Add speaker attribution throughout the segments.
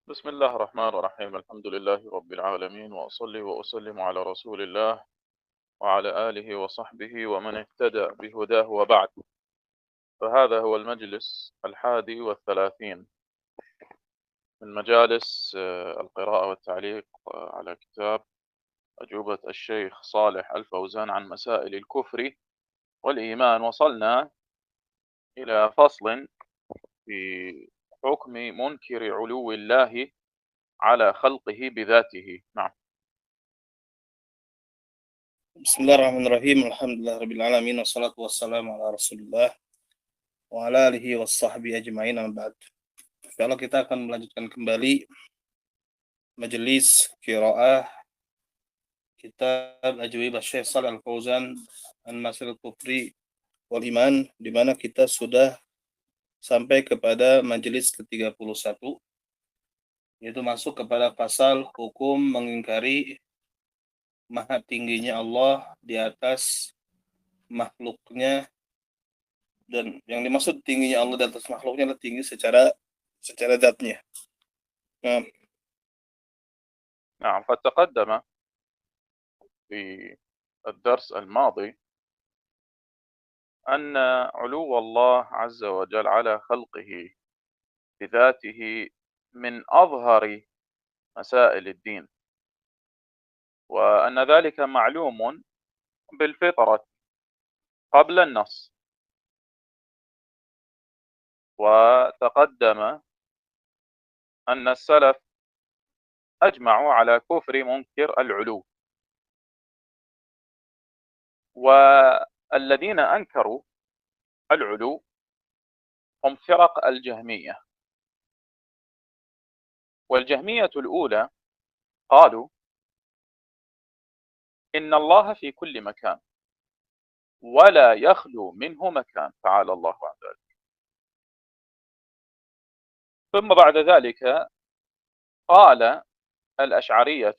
Speaker 1: بسم الله الرحمن الرحيم. الحمد لله رب العالمين، وأصلي وأسلم على رسول الله وعلى آله وصحبه ومن اهتدى بهداه وبعد. فهذا هو المجلس 31 من مجالس القراءة والتعليق على كتاب أجوبة الشيخ صالح الفوزان عن مسائل الكفر والإيمان. وصلنا إلى فصل في حكم منكر علو الله على خلقه بذاته. نعم.
Speaker 2: Bismillahirrahmanirrahim. Alhamdulillahirabbil wassalatu wassalamu ala Rasulillah wa ala alihi washabbihi ajmain amma ba'd. Kalau kita akan melanjutkan kembali majelis qiraah kitab Ajwibah Syekh Shalih Al-Fauzan an Masail Kufri wal Iman, di mana kita sudah sampai kepada majelis ke-31, yaitu masuk kepada pasal hukum mengingkari maha tingginya Allah di atas makhluknya. Dan yang dimaksud tingginya Allah di atas makhluknya adalah tinggi secara zatnya. Nah,
Speaker 1: نعم، قد تقدم في الدرس الماضي أن علو الله عز وجل على خلقه بذاته من أظهر مسائل الدين، وأن ذلك معلوم بالفطرة قبل النص. وتقدم أن السلف أجمعوا على كفر منكر العلو، والذين أنكروا العلو هم فرق الجهمية. والجهمية الأولى قالوا إن الله في كل مكان ولا يخلو منه مكان، تعالى الله عن ذلك. ثم بعد ذلك قال الأشعرية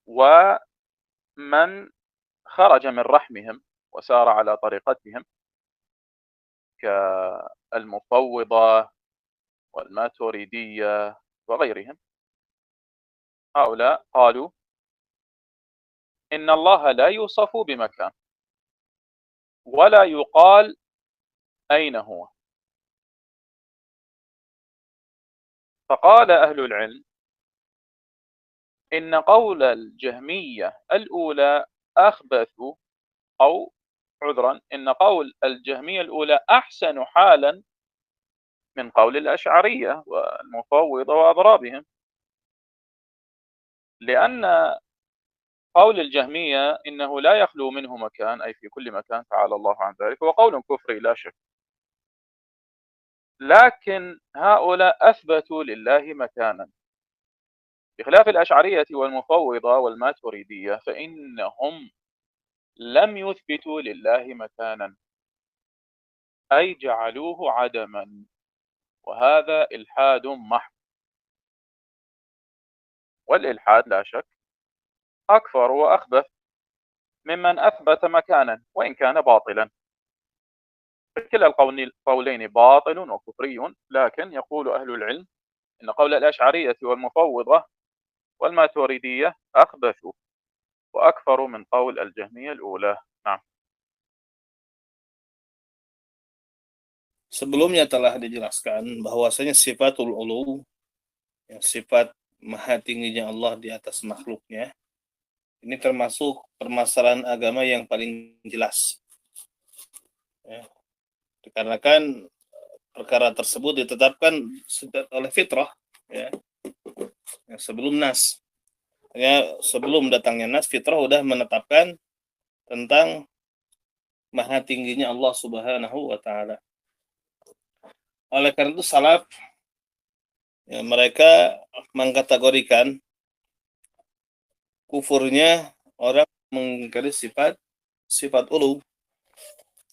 Speaker 1: ومن خرج من رحمهم وسار على طريقتهم كالمفوضة والماتوريدية وغيرهم، هؤلاء قالوا إن الله لا يوصف بمكان ولا يقال أين هو. فقال أهل العلم إن قول الجهمية الأولى أخبث، أو عذرا، إن قول الجهمية الأولى أحسن حالا من قول الأشعرية والمفوضة وأضرابهم، لأن قول الجهمية إنه لا يخلو منه مكان، أي في كل مكان، تعالى الله عن ذلك، هو قول كفري لا شك، لكن هؤلاء أثبتوا لله مكانا، بخلاف الأشعرية والمفوضة والماتريدية فإنهم لم يثبتوا لله مكانا، أي جعلوه عدما، وهذا إلحاد محض. والإلحاد لا شك أكفر وأخبث ممن أثبت مكانا وإن كان باطلا. كلا القولين باطل وكفري، لكن يقول أهل العلم إن قول الأشعرية والمفوضة والماتريدية أخبث وأكفر من قول الجهمية الأولى. نعم.
Speaker 2: sebelumnya telah dijelaskan bahwasanya sifatul ulu, sifat maha tingginya Allah di atas makhluknya, ini termasuk permasalahan agama yang paling jelas. Ya. Dikarenakan perkara tersebut ditetapkan oleh fitrah, ya, sebelum nas. Ya, sebelum datangnya nas, fitrah sudah menetapkan tentang maha tingginya Allah Subhanahu wa taala. Oleh karena itu salaf, ya, mereka mengkategorikan kufurnya orang mengingkari sifat ulu,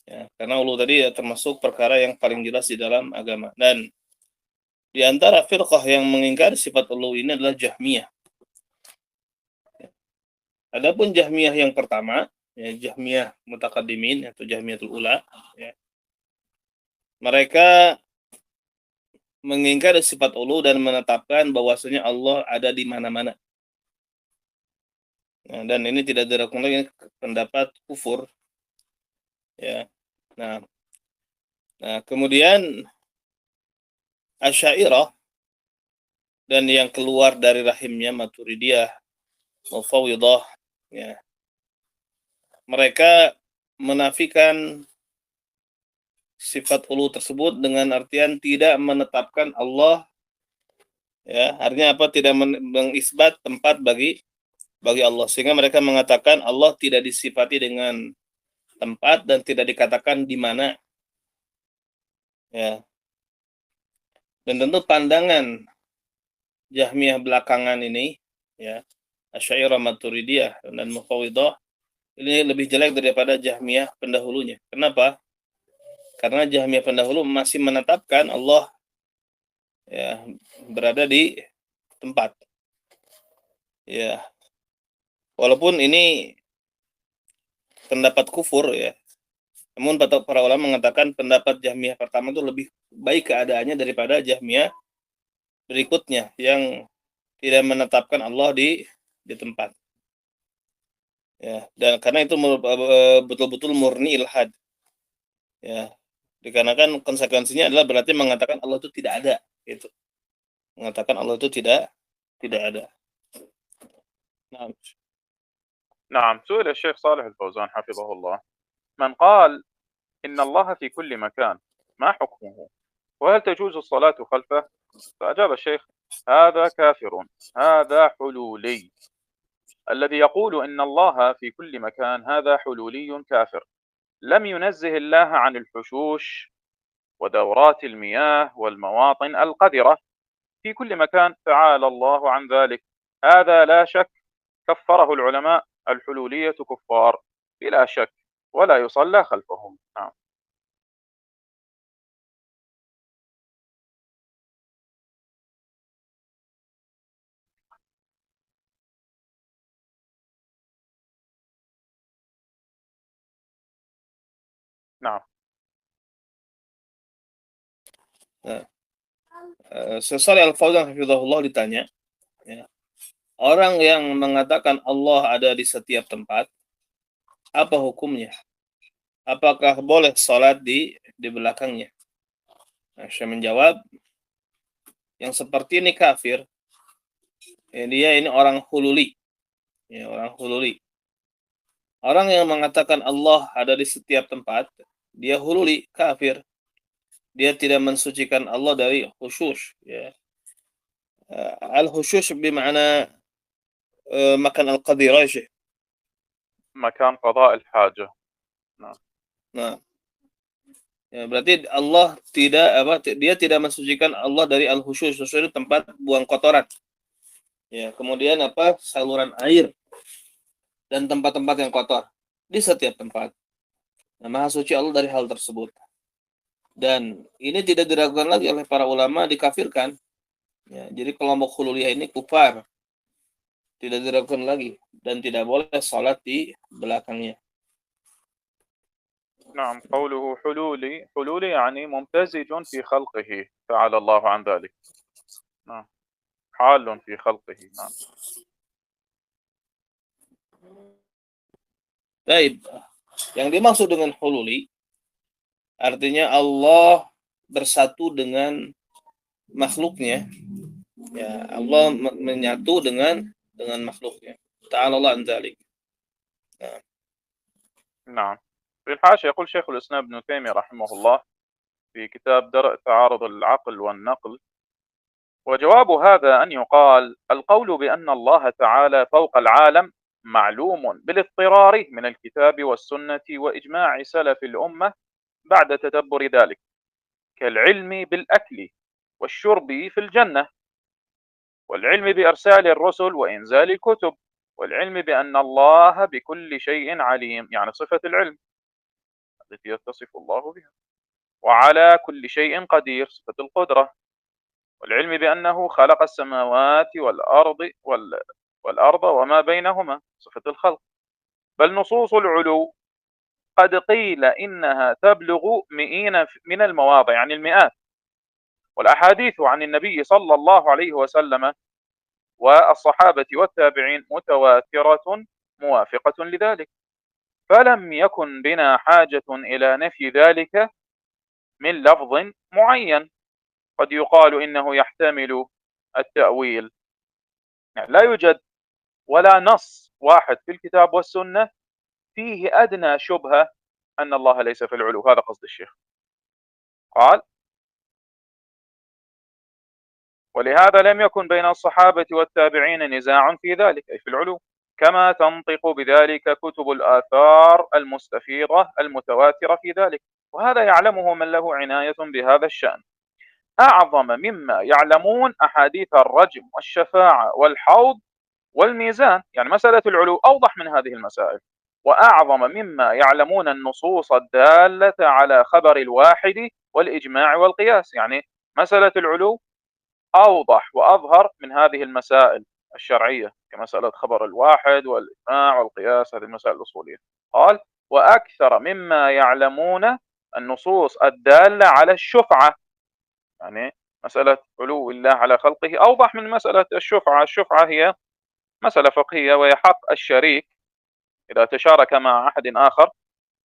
Speaker 2: ya, karena ulu tadi ya termasuk perkara yang paling jelas di dalam agama. Dan di antara firqah yang mengingkari sifat ulu ini adalah Jahmiyah. Adapun Jahmiyah yang pertama, ya, Jahmiyah Mutakaddimin atau Jahmiyatul Ula, ya, mereka mengingkari sifat ulu dan menetapkan bahwasanya Allah ada di mana-mana. Nah, dan ini tidak diragukan lagi pendapat kufur. Ya. Nah, kemudian Asy'ariyah dan yang keluar dari rahimnya Maturidiyah, Mufawwidah, ya. Mereka menafikan sifat ulu tersebut dengan artian tidak menetapkan Allah, ya, artinya apa? Tidak mengisbat tempat bagi Allah, sehingga mereka mengatakan Allah tidak disifati dengan tempat dan tidak dikatakan di mana, ya. Dan tentu pandangan Jahmiyah belakangan ini, ya, Asy'ariyah, Maturidiyah dan Mufawwidah ini lebih jelek daripada Jahmiyah pendahulunya. Kenapa? Karena Jahmiyah pendahulu masih menetapkan Allah, ya, berada di tempat. Ya, walaupun ini pendapat kufur, ya. Namun para ulama mengatakan pendapat Jahmiyah pertama itu lebih baik keadaannya daripada Jahmiyah berikutnya yang tidak menetapkan Allah di tempat. Ya, dan karena itu betul-betul murni ilhad. Ya, dikarenakan konsekuensinya adalah berarti mengatakan Allah itu tidak ada, gitu. Mengatakan Allah itu tidak ada. Nah,
Speaker 1: نعم. سئل الشيخ صالح الفوزان حفظه الله: من قال إن الله في كل مكان ما حكمه؟ وهل تجوز الصلاة خلفه؟ فأجاب الشيخ: هذا كافر، هذا حلولي. الذي يقول إن الله في كل مكان هذا حلولي كافر، لم ينزه الله عن الحشوش ودورات المياه والمواطن القذرة في كل مكان، تعالى الله عن ذلك. هذا لا شك كفره العلماء، الحلولية كفار بلا شك، ولا يصلى خلفهم. نعم. نعم.
Speaker 2: Shalih Al-Fauzan hafizahullah ditanya, ya, orang yang mengatakan Allah ada di setiap tempat, apa hukumnya? Apakah boleh sholat di belakangnya? Nah, saya menjawab, yang seperti ini kafir. Ya, dia ini orang hululi. Ya, orang hululi. Orang yang mengatakan Allah ada di setiap tempat, dia hululi, kafir. Dia tidak mensucikan Allah dari khusyus. Ya. Al-khusyus bermakna makan al-qadirah.
Speaker 1: مكان قضاء الحاجة. نعم.
Speaker 2: Nah, ya, berarti Allah dia tidak mensucikan Allah dari al-khusyus. Khusyus itu tempat buang kotoran. Ya, kemudian saluran air dan tempat-tempat yang kotor di setiap tempat. Nah, Maha suci Allah dari hal tersebut. Dan ini tidak diragukan lagi oleh para ulama, dikafirkan. Ya, jadi kelompok hululiyah ini kufar. Tidak diragukan lagi dan tidak boleh salat di belakangnya.
Speaker 1: نعم. قوله حلولي، حلولي يعني ممتزج في خلقه، تعالى الله عن ذلك. نعم. حال في خلقه. نعم.
Speaker 2: Baik, yang dimaksud dengan hululi artinya Allah bersatu dengan makhluknya. Ya, Allah menyatu dengan makhluknya. Ta'ala Allah an dzalik.
Speaker 1: نعم. في الحاشية يقول شيخ الإسلام ابن تيمية رحمه الله في كتاب درء تعارض العقل والنقل: وجواب هذا أن يقال القول بأن الله تعالى فوق العالم معلوم بالاضطرار من الكتاب والسنة وإجماع سلف الأمة بعد تدبر ذلك، كالعلم بالأكل والشرب في الجنة، والعلم بإرسال الرسل وإنزال الكتب، والعلم بأن الله بكل شيء عليم، يعني صفة العلم التي يتصف الله بها، وعلى كل شيء قدير، صفة القدرة، والعلم بأنه خلق السماوات والأرض وما بينهما، صفة الخلق. بل نصوص العلو قد قيل إنها تبلغ مئين من المواضع، يعني المئات، والأحاديث عن النبي صلى الله عليه وسلم والصحابة والتابعين متواترة موافقة لذلك، فلم يكن بنا حاجة إلى نفي ذلك من لفظ معين قد يقال إنه يحتمل التأويل. يعني لا يوجد ولا نص واحد في الكتاب والسنة فيه أدنى شبهة أن الله ليس في العلو. هذا قصد الشيخ. قال: ولهذا لم يكن بين الصحابة والتابعين نزاع في ذلك، أي في العلو، كما تنطق بذلك كتب الآثار المستفيضة المتواترة في ذلك، وهذا يعلمه من له عناية بهذا الشأن. أعظم مما يعلمون أحاديث الرجم والشفاعة والحوض والميزان، يعني مسألة العلو أوضح من هذه المسائل. وأعظم مما يعلمون النصوص الدالة على خبر الواحد والإجماع والقياس، يعني مسألة العلو أوضح وأظهر من هذه المسائل الشرعية كمسألة خبر الواحد والإجماع والقياس، هذه المسائل الأصولية. قال: وأكثر مما يعلمون النصوص الدالة على الشفعة، يعني مسألة علو الله على خلقه أوضح من مسألة الشفعة. الشفعة هي مسألة فقهية، وهي حق الشريك إذا تشارك مع أحد آخر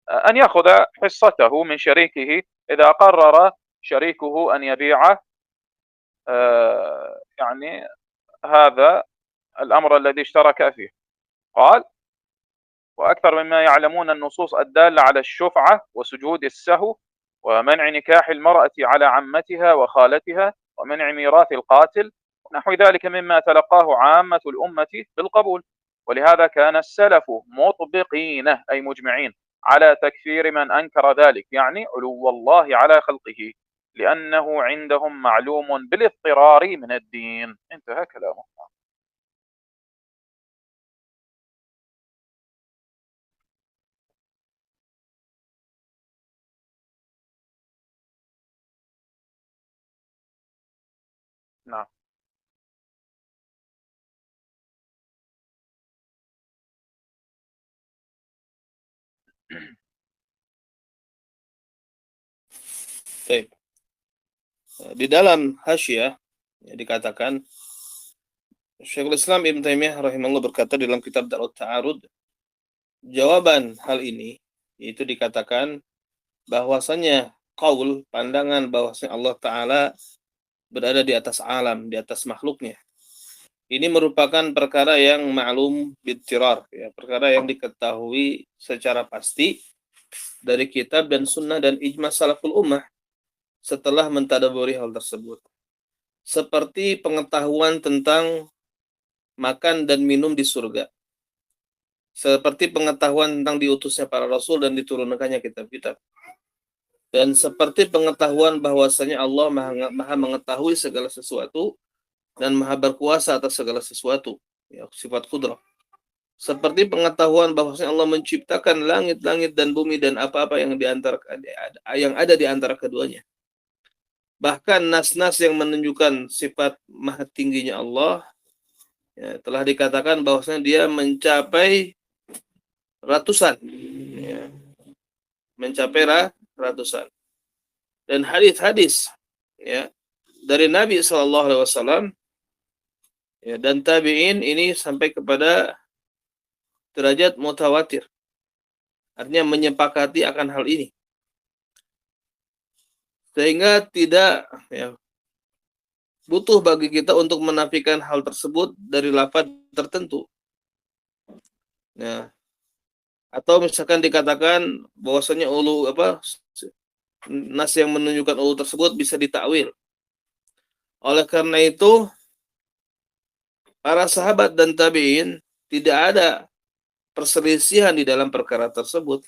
Speaker 1: أن يأخذ حصته من شريكه إذا قرر شريكه أن يبيع يعني هذا الأمر الذي اشترك فيه. قال: وأكثر مما يعلمون النصوص الدالة على الشفعة وسجود السهو ومنع نكاح المرأة على عمتها وخالتها ومنع ميراث القاتل ونحو ذلك مما تلقاه عامة الأمة بالقبول. ولهذا كان السلف مطبقين أي مجمعين على تكفير من أنكر ذلك، يعني علو الله على خلقه، لأنه عندهم معلوم بالاضطرار من الدين. انتهى كلامه. نعم.
Speaker 2: Baik. Di dalam Hasyiah dikatakan, Syekhul Islam Ibn Taimiyah rahimahullah berkata dalam kitab Darut Ta'arud, jawaban hal ini itu dikatakan bahwasanya qaul, pandangan bahwasanya Allah Ta'ala berada di atas alam, di atas makhluknya. Ini merupakan perkara yang ma'lum bittirar, ya, perkara yang diketahui secara pasti dari kitab dan sunnah dan ijma salaful ummah setelah mentadaburi hal tersebut. Seperti pengetahuan tentang makan dan minum di surga. Seperti pengetahuan tentang diutusnya para rasul dan diturunkannya kitab-kitab. Dan seperti pengetahuan bahwasanya Allah maha mengetahui segala sesuatu dan maha berkuasa atas segala sesuatu, ya, sifat qudrah. Seperti pengetahuan bahwasanya Allah menciptakan langit-langit dan bumi dan apa-apa yang ada di antara keduanya. Bahkan nas-nas yang menunjukkan sifat maha tingginya Allah, ya, telah dikatakan bahwasanya dia mencapai ratusan, ya, mencapai ratusan. Dan hadis-hadis, ya, dari Nabi SAW, ya, dan tabi'in ini sampai kepada derajat mutawatir, artinya menyepakati akan hal ini, sehingga tidak, ya, butuh bagi kita untuk menafikan hal tersebut dari lafaz tertentu. Nah, atau misalkan dikatakan bahwasanya nas yang menunjukkan ulu tersebut bisa ditakwil. Oleh karena itu, para sahabat dan tabi'in tidak ada perselisihan di dalam perkara tersebut.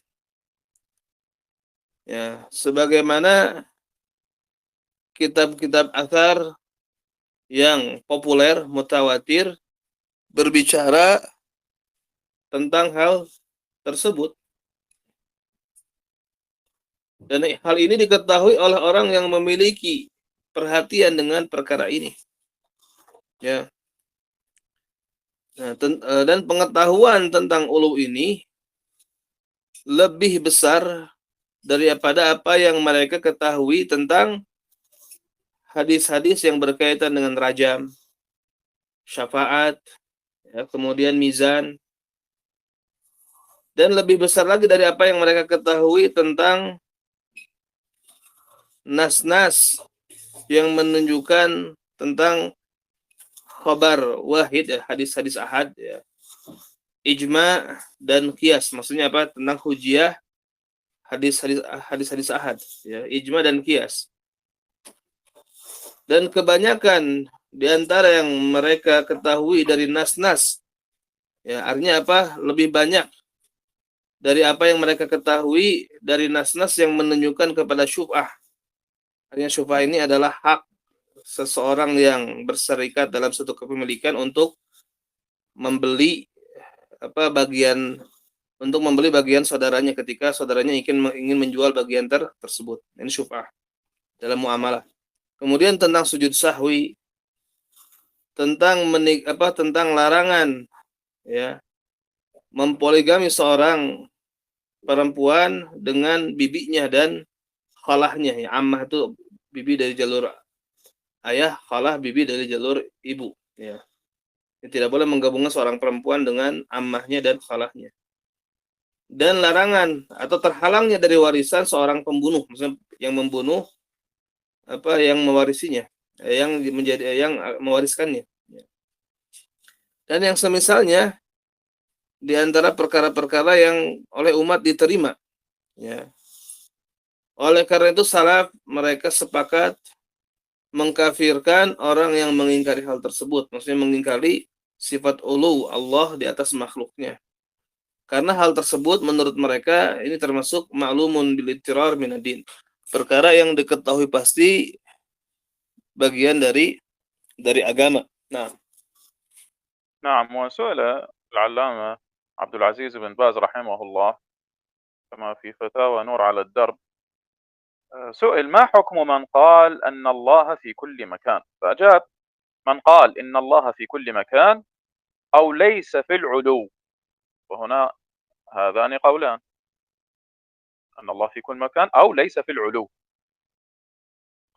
Speaker 2: Ya, sebagaimana kitab-kitab athar yang populer, mutawatir, berbicara tentang hal tersebut. Dan hal ini diketahui oleh orang yang memiliki perhatian dengan perkara ini. Ya. Nah, dan pengetahuan tentang ulu ini lebih besar daripada apa yang mereka ketahui tentang hadis-hadis yang berkaitan dengan rajam, syafaat, ya, kemudian mizan, dan lebih besar lagi dari apa yang mereka ketahui tentang nas-nas yang menunjukkan tentang khabar wahid, ya, hadis-hadis ahad, ya, ijma dan qiyas. Maksudnya apa? Tentang hujiyah hadis-hadis ahad, ya, ijma dan qiyas. Dan kebanyakan di antara yang mereka ketahui dari nas-nas, ya, artinya apa? Lebih banyak dari apa yang mereka ketahui dari nas-nas yang menunjukkan kepada syubhah. Artinya syubhah ini adalah hak seseorang yang berserikat dalam suatu kepemilikan untuk membeli bagian, untuk membeli bagian saudaranya ketika saudaranya ingin menjual bagian tersebut. Ini syubhah dalam muamalah. Kemudian tentang sujud sahwi, tentang larangan, ya, mempoligami seorang perempuan dengan bibinya dan khalahnya, ya. Ammah itu bibi dari jalur ayah, khalah bibi dari jalur ibu, ya. Tidak boleh menggabungkan seorang perempuan dengan ammahnya dan khalahnya. Dan larangan atau terhalangnya dari warisan seorang pembunuh, maksudnya yang membunuh yang mewarisinya, yang mewariskannya. Dan yang semisalnya di antara perkara-perkara yang oleh umat diterima, ya. Oleh karena itu salaf mereka sepakat mengkafirkan orang yang mengingkari hal tersebut, maksudnya mengingkari sifat ulu Allah di atas makhluknya. Karena hal tersebut menurut mereka ini termasuk ma'lumun bil ittirar minad-din. Perkara yang diketahui pasti bagian dari agama. Nah,
Speaker 1: نعم. وسئل العلامة عبد العزيز بن باز رحمه الله كما في فتاوى نور على الدرب، سئل: ما حكم من قال أن الله في كل مكان؟ فأجاب: من قال إن الله في كل مكان أو ليس في العلو. وهنا هذان قولان: أن الله في كل مكان أو ليس في العلو.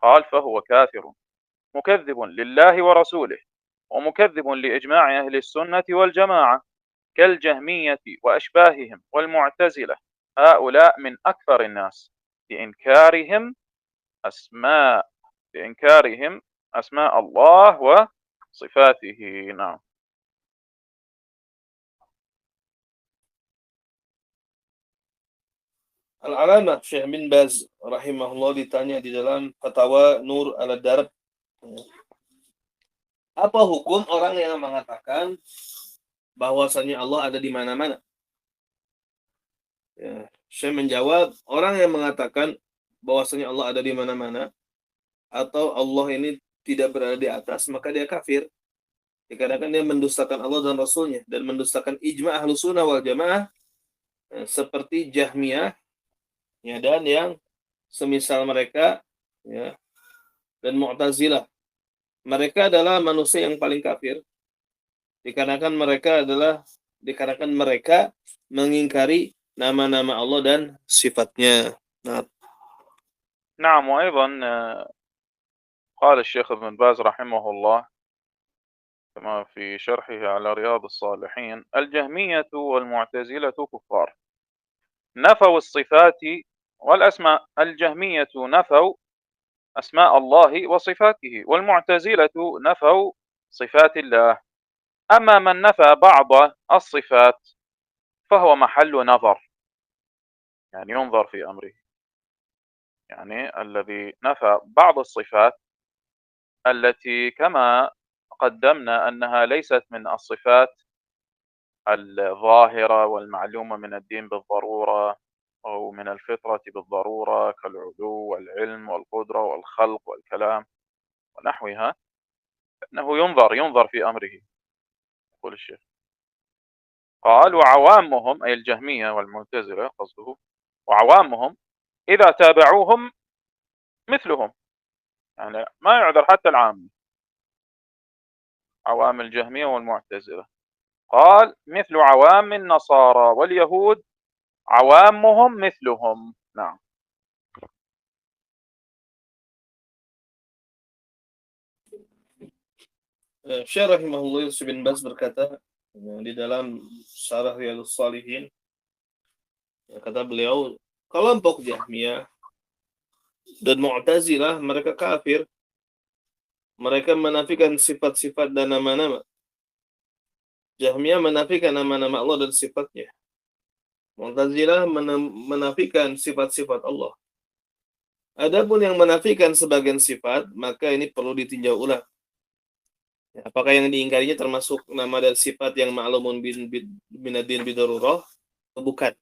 Speaker 1: قال: فهو كافر مكذب لله ورسوله ومكذب لإجماع أهل السنة والجماعة كالجهمية وأشباههم والمعتزلة. هؤلاء من أكثر الناس لإنكارهم أسماء الله وصفاته. نعم.
Speaker 2: Al-Alamah Syekh bin Baz rahimahullah ditanya di dalam Fatwa Nur al-Darb, apa hukum orang yang mengatakan bahwasanya Allah ada di mana-mana? Ya, Syekh menjawab, orang yang mengatakan bahwasanya Allah ada di mana-mana atau Allah ini tidak berada di atas, maka dia kafir. Dikarenakan dia mendustakan Allah dan Rasulnya dan mendustakan ijma' Ahlus Sunnah wal Jamaah, seperti Jahmiyah, ya, dan yang semisal mereka, ya, dan Mu'tazilah. Mereka adalah manusia yang paling kafir dikarenakan mereka mengingkari nama-nama Allah dan sifatnya. Nah,
Speaker 1: نعم. وأيضا قال الشيخ ابن باز رحمه الله كما في شرحه على رياض الصالحين: الجهمية والمعتزلة كفار، نفوا الصفات والأسماء. الجهمية نفوا أسماء الله وصفاته، والمعتزلة نفوا صفات الله. أما من نفى بعض الصفات فهو محل نظر، يعني ينظر في أمره. يعني الذي نفى بعض الصفات التي كما قدمنا أنها ليست من الصفات الظاهرة والمعلومة من الدين بالضرورة أو من الفطرة بالضرورة، كالعلو والعلم والقدرة والخلق والكلام ونحوها، أنه ينظر في أمره. يقول الشيخ: قال: وعوامهم، أي الجهمية والمعتزلة قصده، وعوامهم إذا تابعوهم مثلهم، يعني ما يعذر حتى العام، عوام الجهمية والمعتزلة. قال: مثل عوام النصارى واليهود عوامهم مثلهم. نعم.
Speaker 2: Syekh rahimahullah Yusuf bin Baz berkata di dalam Syarah Riyadhus Shalihin, kata beliau, kelompok Jahmiyah dan Mu'tazilah mereka kafir. Mereka menafikan sifat-sifat dan nama-nama. Jahmiyah menafikan nama-nama Allah dan sifatnya. Mu'tazilah menafikan sifat-sifat Allah. Adapun yang menafikan sebagian sifat, maka ini perlu ditinjau ulang. Apakah yang diingkarinya termasuk nama dan sifat yang ma'lumun binadin bidarurah? Bukan.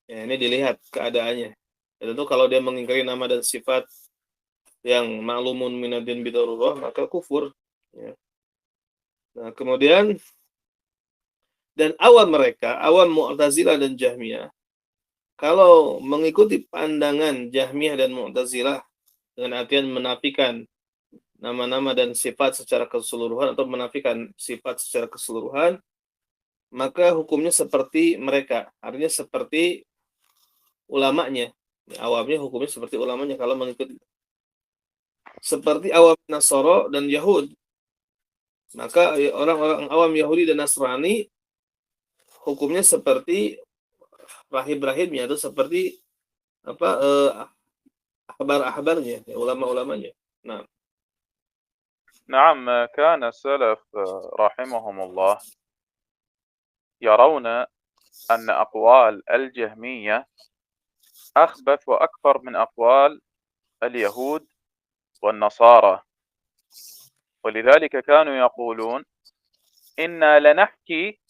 Speaker 2: Ya, ini dilihat keadaannya. Ya, tentu kalau dia mengingkari nama dan sifat yang ma'lumun minadin bidarurah, maka kufur. Ya. Nah, kemudian dan awam mereka, awam Mu'tazilah dan Jahmiyah, kalau mengikuti pandangan Jahmiyah dan Mu'tazilah dengan artian menafikan nama-nama dan sifat secara keseluruhan atau menafikan sifat secara keseluruhan, maka hukumnya seperti mereka. Artinya seperti ulamanya. Awamnya hukumnya seperti ulamanya kalau mengikuti. Seperti awam Nasara dan Yahud. Maka orang-orang awam Yahudi dan Nasrani hukumnya seperti rahib-rahibnya atau seperti ahbar-ahbarnya, ulama-ulamanya. Nah.
Speaker 1: نعم كان السلف رحمهم الله يرون أن أقوال الجهمية أخبث وأكثر من أقوال اليهود والنصارى، ولذلك كانوا يقولون إنا لنحكي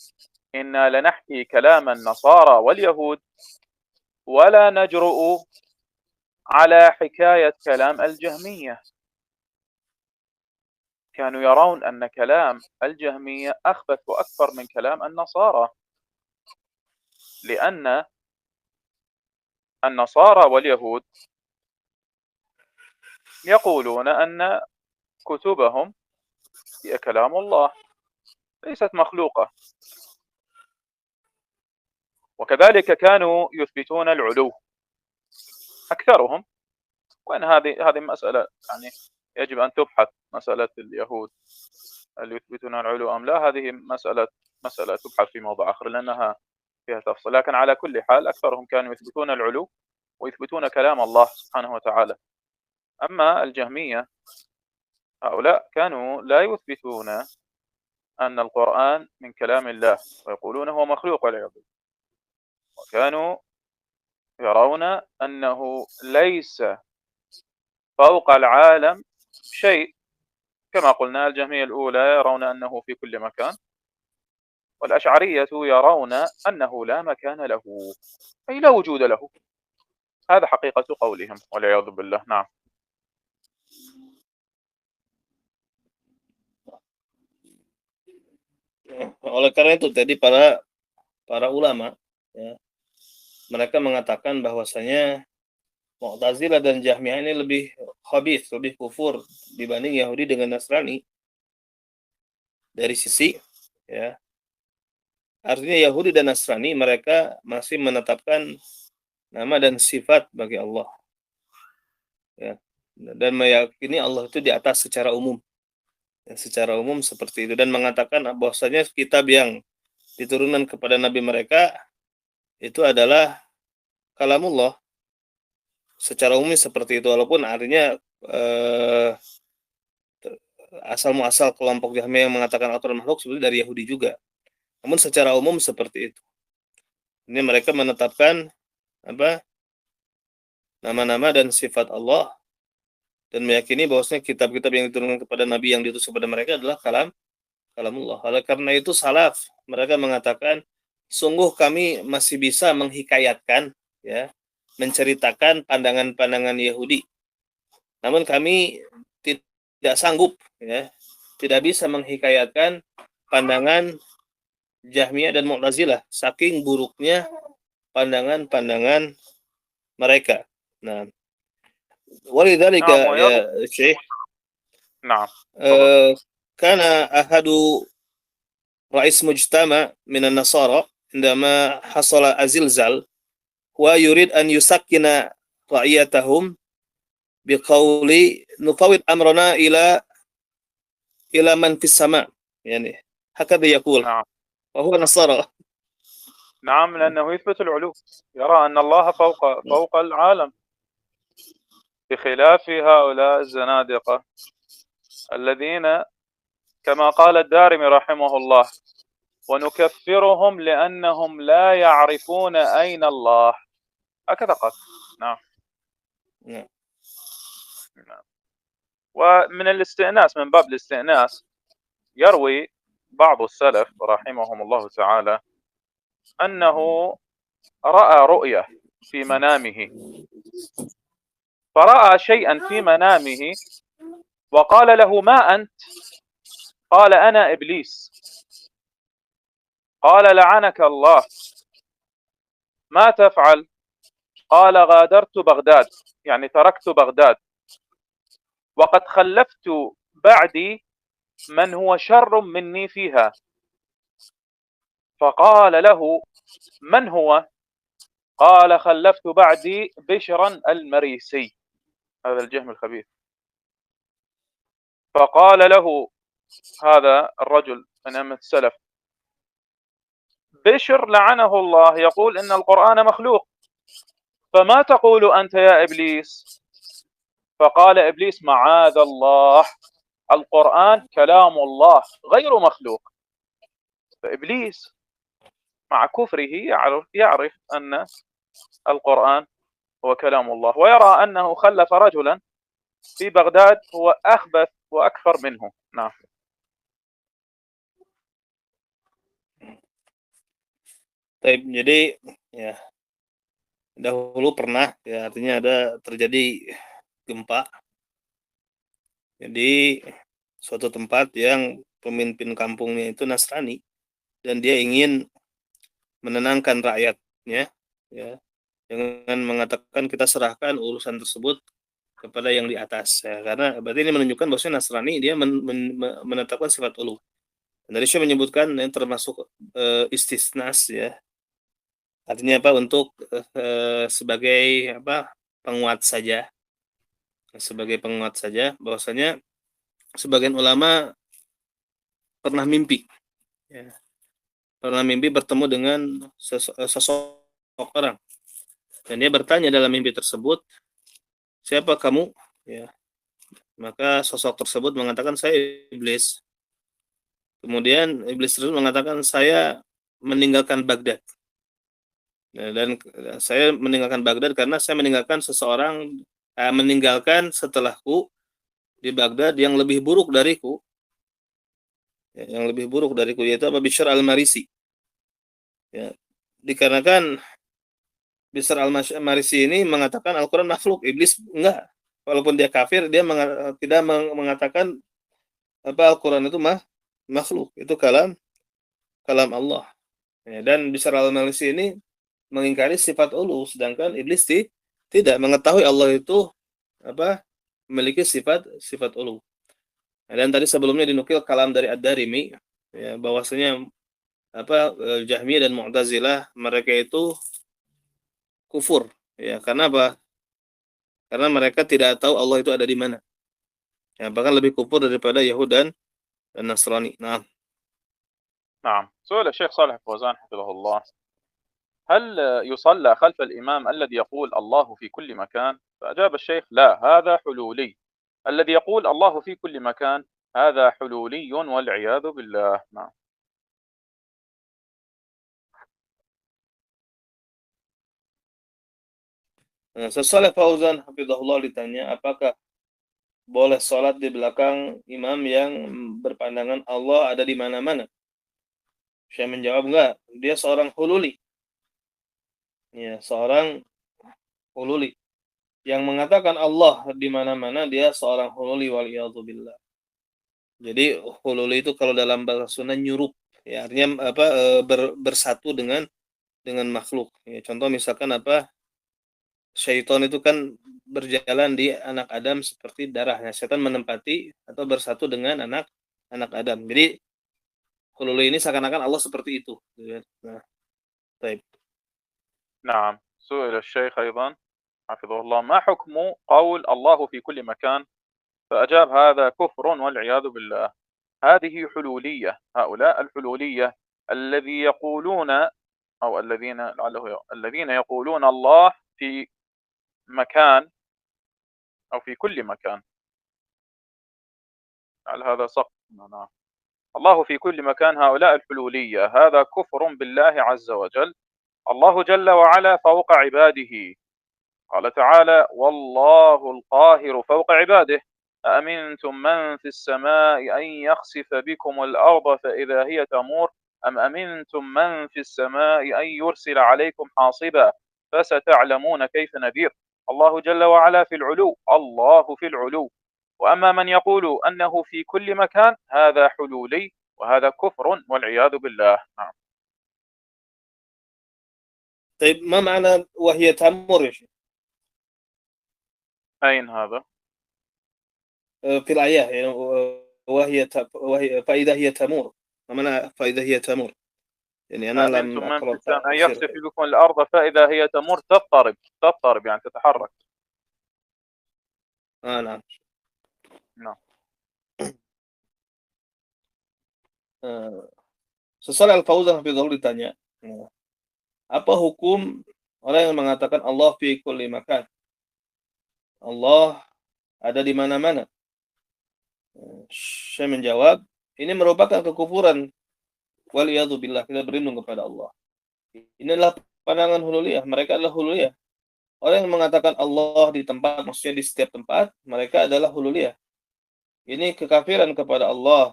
Speaker 1: كلام النصارى واليهود ولا نجرؤ على حكاية كلام الجهمية. كانوا يرون أن كلام الجهمية أخبث وأكثر من كلام النصارى، لأن النصارى واليهود يقولون أن كتبهم هي كلام الله ليست مخلوقة، وكذلك كانوا يثبتون العلو أكثرهم. وأن هذه مسألة يعني يجب أن تبحث، مسألة اليهود هل يثبتون العلو أم لا، هذه مسألة تبحث في موضع آخر لأنها فيها تفصيل، لكن على كل حال أكثرهم كانوا يثبتون العلو ويثبتون كلام الله سبحانه وتعالى. أما الجهمية هؤلاء كانوا لا يثبتون أن القرآن من كلام الله ويقولون هو مخلوق والعياذ بالله، وكانوا يرون أنه ليس فوق العالم شيء، كما قلنا الجهمية الأولى يرون أنه في كل مكان، والأشعرية يرون أنه لا مكان له، أي لا وجود له. هذا حقيقة قولهم والعياذ بالله. نعم.
Speaker 2: Oleh karena itu tadi para ulama ya, mereka mengatakan bahwasanya Mu'tazilah dan Jahmiyah ini lebih khabith, lebih kufur dibanding Yahudi dengan Nasrani. Dari sisi ya, artinya Yahudi dan Nasrani mereka masih menetapkan nama dan sifat bagi Allah. Ya. Dan meyakini Allah itu di atas secara umum. Ya, secara umum seperti itu, dan mengatakan bahwasanya kitab yang diturunkan kepada nabi mereka itu adalah kalamullah. Secara umum seperti itu, walaupun artinya asal muasal kelompok Jahmiyah yang mengatakan Al-Quran makhluk sebenarnya dari Yahudi juga. Namun secara umum seperti itu. Ini mereka menetapkan nama-nama dan sifat Allah dan meyakini bahwasanya kitab-kitab yang diturunkan kepada nabi yang diutus kepada mereka adalah kalamullah. Oleh karena itu salaf mereka mengatakan, sungguh kami masih bisa menghikayatkan ya, menceritakan pandangan-pandangan Yahudi. Namun kami tidak sanggup ya, tidak bisa menghikayatkan pandangan Jahmiyah dan Mu'tazilah saking buruknya pandangan-pandangan mereka. Nah, walidhalika ya Syekh,
Speaker 1: نعم
Speaker 2: kana ahadu rais mujtama min an-nasara indama hasala azilzal wa yurid an yusakkina ra'iyatahum biqauli nufawid amrana ila إلى من في السماء يعني هكذا يقول
Speaker 1: نعم
Speaker 2: وهو نصارى.
Speaker 1: نعم، لأنه يثبت العلو، يرى أن الله فوق العالم، بخلاف هؤلاء الزنادقة الذين كما قال الدارمي رحمه الله: ونكفرهم لأنهم لا يعرفون أين الله. هكذا قال. نعم. نعم. ومن الاستئناس، من باب الاستئناس، يروي بعض السلف رحمهم الله تعالى أنه رأى رؤية في منامه، فرأى شيئا في منامه وقال له: ما أنت؟ قال: أنا إبليس. قال: لعنك الله، ما تفعل؟ قال: غادرت بغداد، يعني تركت بغداد، وقد خلفت بعدي من هو شر مني فيها. فقال له: من هو؟ قال: خلفت بعدي بشرا المريسي، هذا الجهم الخبيث. فقال له هذا الرجل من أئمة السلف: بشر لعنه الله يقول إن القرآن مخلوق، فما تقول أنت يا إبليس؟ فقال إبليس: معاذ الله، القرآن كلام الله غير مخلوق. فإبليس مع كفره يعرف أن القرآن هو كلام الله، ويرى أنه خلف رجلا في بغداد هو أخبث وأكثر منه. نعم.
Speaker 2: Jadi ya dahulu pernah ya artinya ada terjadi gempa. Jadi suatu tempat yang pemimpin kampungnya itu Nasrani dan dia ingin menenangkan rakyatnya ya dengan mengatakan kita serahkan urusan tersebut kepada yang di atas ya, karena berarti ini menunjukkan bahwa Nasrani dia menetapkan sifat ulu. Dan tadi saya menyebutkan yang termasuk istisnas ya. Artinya apa? Untuk sebagai apa? Penguat saja. Sebagai penguat saja bahwasanya sebagian ulama pernah mimpi ya. Pernah mimpi bertemu dengan sosok orang. Dan dia bertanya dalam mimpi tersebut, "Siapa kamu?" Ya. Maka sosok tersebut mengatakan, "Saya iblis." Kemudian iblis tersebut mengatakan, "Saya meninggalkan Baghdad." Dan saya meninggalkan Baghdad karena saya meninggalkan meninggalkan setelahku di Baghdad yang lebih buruk dariku. Yang lebih buruk dariku yaitu Abu Bishr al-Marisi. Ya, dikarenakan Bishr al-Marisi ini mengatakan Al-Qur'an makhluk, iblis enggak. Walaupun dia kafir, dia tidak mengatakan apa Al-Qur'an itu makhluk, itu kalam Allah. Ya, dan Bishr al-Marisi ini mengingkari sifat ulu, sedangkan iblis tidak mengetahui Allah itu apa memiliki sifat ulu. Nah, dan tadi sebelumnya dinukil kalam dari Ad-Darimi ya bahwasanya apa Jahmiyah dan Mu'tazilah mereka itu kufur ya karena apa? Karena mereka tidak tahu Allah itu ada di mana. Ya, bahkan lebih kufur daripada Yahudi dan Nasrani. Nah.
Speaker 1: نعم. سؤال الشيخ صالح فوزان حفظه الله: هل يصلى خلف الإمام الذي يقول الله في كل مكان؟ فأجاب الشيخ: لا، هذا حلولي. الذي يقول الله في كل مكان هذا حلولي والعياذ بالله. نعم.
Speaker 2: Saleh Fauzan hafizahullah ditanya apakah boleh sholat di belakang imam yang berpandangan Allah ada di mana-mana? Saya menjawab enggak, dia seorang hululi. Ya, seorang hululi. Yang mengatakan Allah di mana-mana dia seorang hululi waliyadzubillah. Jadi hululi itu kalau dalam bahasa Sunda nyurup, ya artinya apa bersatu dengan makhluk. Ya, contoh misalkan apa syaitan itu kan berjalan di anak Adam seperti darahnya. Setan menempati atau bersatu dengan anak Adam. Jadi hululi ini seakan-akan Allah seperti itu. Nah, baik.
Speaker 1: نعم. سئل الشيخ أيضا حفظه الله: ما حكم قول الله في كل مكان؟ فأجاب: هذا كفر والعياذ بالله. هذه حلولية. هؤلاء الحلولية الذي يقولون أو الذين يقولون الله في مكان أو في كل مكان. هل هذا سقط؟ نعم. الله في كل مكان، هؤلاء الحلولية، هذا كفر بالله عز وجل. الله جل وعلا فوق عباده، قال تعالى: والله القاهر فوق عباده، أأمنتم من في السماء أن يخسف بكم الأرض فإذا هي تمور أم أمنتم من في السماء أن يرسل عليكم حاصبا فستعلمون كيف نذير. الله جل وعلا في العلو، الله في العلو. وأما من يقول أنه في كل مكان هذا حلولي، وهذا كفر والعياذ بالله. نعم.
Speaker 2: طيب ما معنى وهي تمر يا شيخ؟
Speaker 1: أين هذا؟
Speaker 2: في الآية يعني وهي فإذا هي تمور، ما معنى فإذا هي تمور؟ يعني أنا لم
Speaker 1: أأمنتم من في
Speaker 2: أقرأ
Speaker 1: السماء أن
Speaker 2: تفسير.
Speaker 1: يخسف بكم الأرض فإذا هي تمر، تضطرب يعني تتحرك.
Speaker 2: نعم.
Speaker 1: نعم.
Speaker 2: Sesuai Al-Fauzan Hafizahullah ditanya, apa hukum orang yang mengatakan Allah fi kulli makan? Allah ada di mana-mana. Saya menjawab, ini merupakan kekufuran. Waliyadzubillah, kita berlindung kepada Allah. Inilah pandangan hululiyah. Mereka adalah hululiyah. Orang yang mengatakan Allah di tempat, maksudnya di setiap tempat, mereka adalah hululiyah. Ini kekafiran kepada Allah.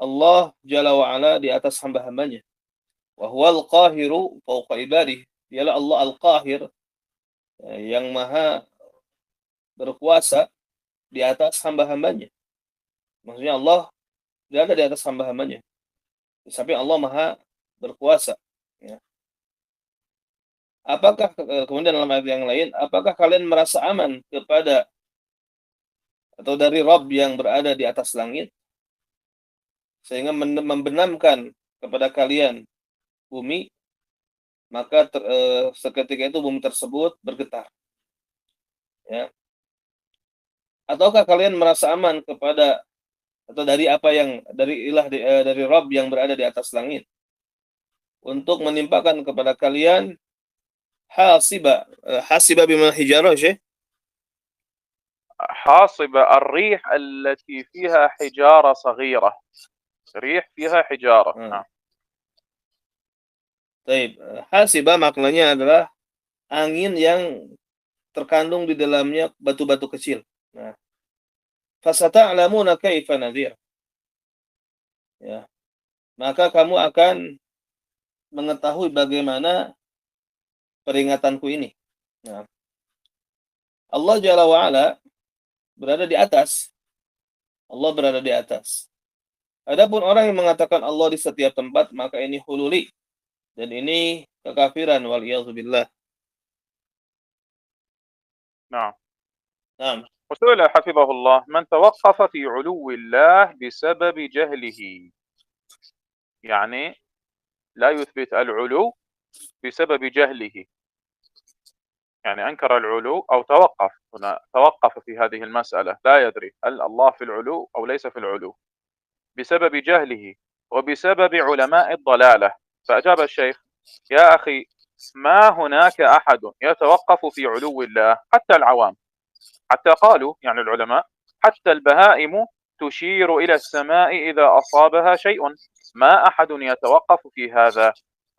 Speaker 2: Allah Jalla wa'ala di atas hamba-hambanya. Wa huwal qahiru fawqa ibadih. Dialah Allah Al-Qahir, yang maha berkuasa di atas hamba-hambanya. Maksudnya Allah berada di atas hamba-hambanya. Tapi Allah maha berkuasa. Ya. Apakah kemudian dalam ayat yang lain, apakah kalian merasa aman kepada atau dari Rabb yang berada di atas langit sehingga membenamkan kepada kalian bumi, maka seketika itu bumi tersebut bergetar. Ya. Ataukah kalian merasa aman kepada atau dari apa yang dari Rabb yang berada di atas langit untuk menimpakan kepada kalian hasiba bima hijarah Syekh?
Speaker 1: حاصبة الريح التي فيها حجارة صغيرة، ريح فيها حجارة. نعم.
Speaker 2: Baik, hasiba maknanya adalah angin yang terkandung di dalamnya batu-batu kecil. Nah, fasata'lamuna kaifa nadhir. Ya. Maka kamu akan mengetahui bagaimana peringatanku ini. Nah, Allah Jalla wa'ala berada di atas. Allah berada di atas. Adapun orang yang mengatakan Allah di setiap tempat, maka ini hululi. Dan ini kekafiran, waliyadzubillah.
Speaker 1: نعم.
Speaker 2: Nah,
Speaker 1: وسئل حفظه الله: من توقف في علو الله بسبب جهله، يعني لا يثبت العلو بسبب جهله، يعني أنكر العلو أو توقف، هنا توقف في هذه المسألة، لا يدري هل الله في العلو أو ليس في العلو، بسبب جهله وبسبب علماء الضلالة. فأجاب الشيخ: يا أخي، ما هناك أحد يتوقف في علو الله، حتى العوام، حتى قالوا يعني العلماء حتى البهائم تشير إلى السماء إذا أصابها شيء، ما أحد يتوقف في هذا.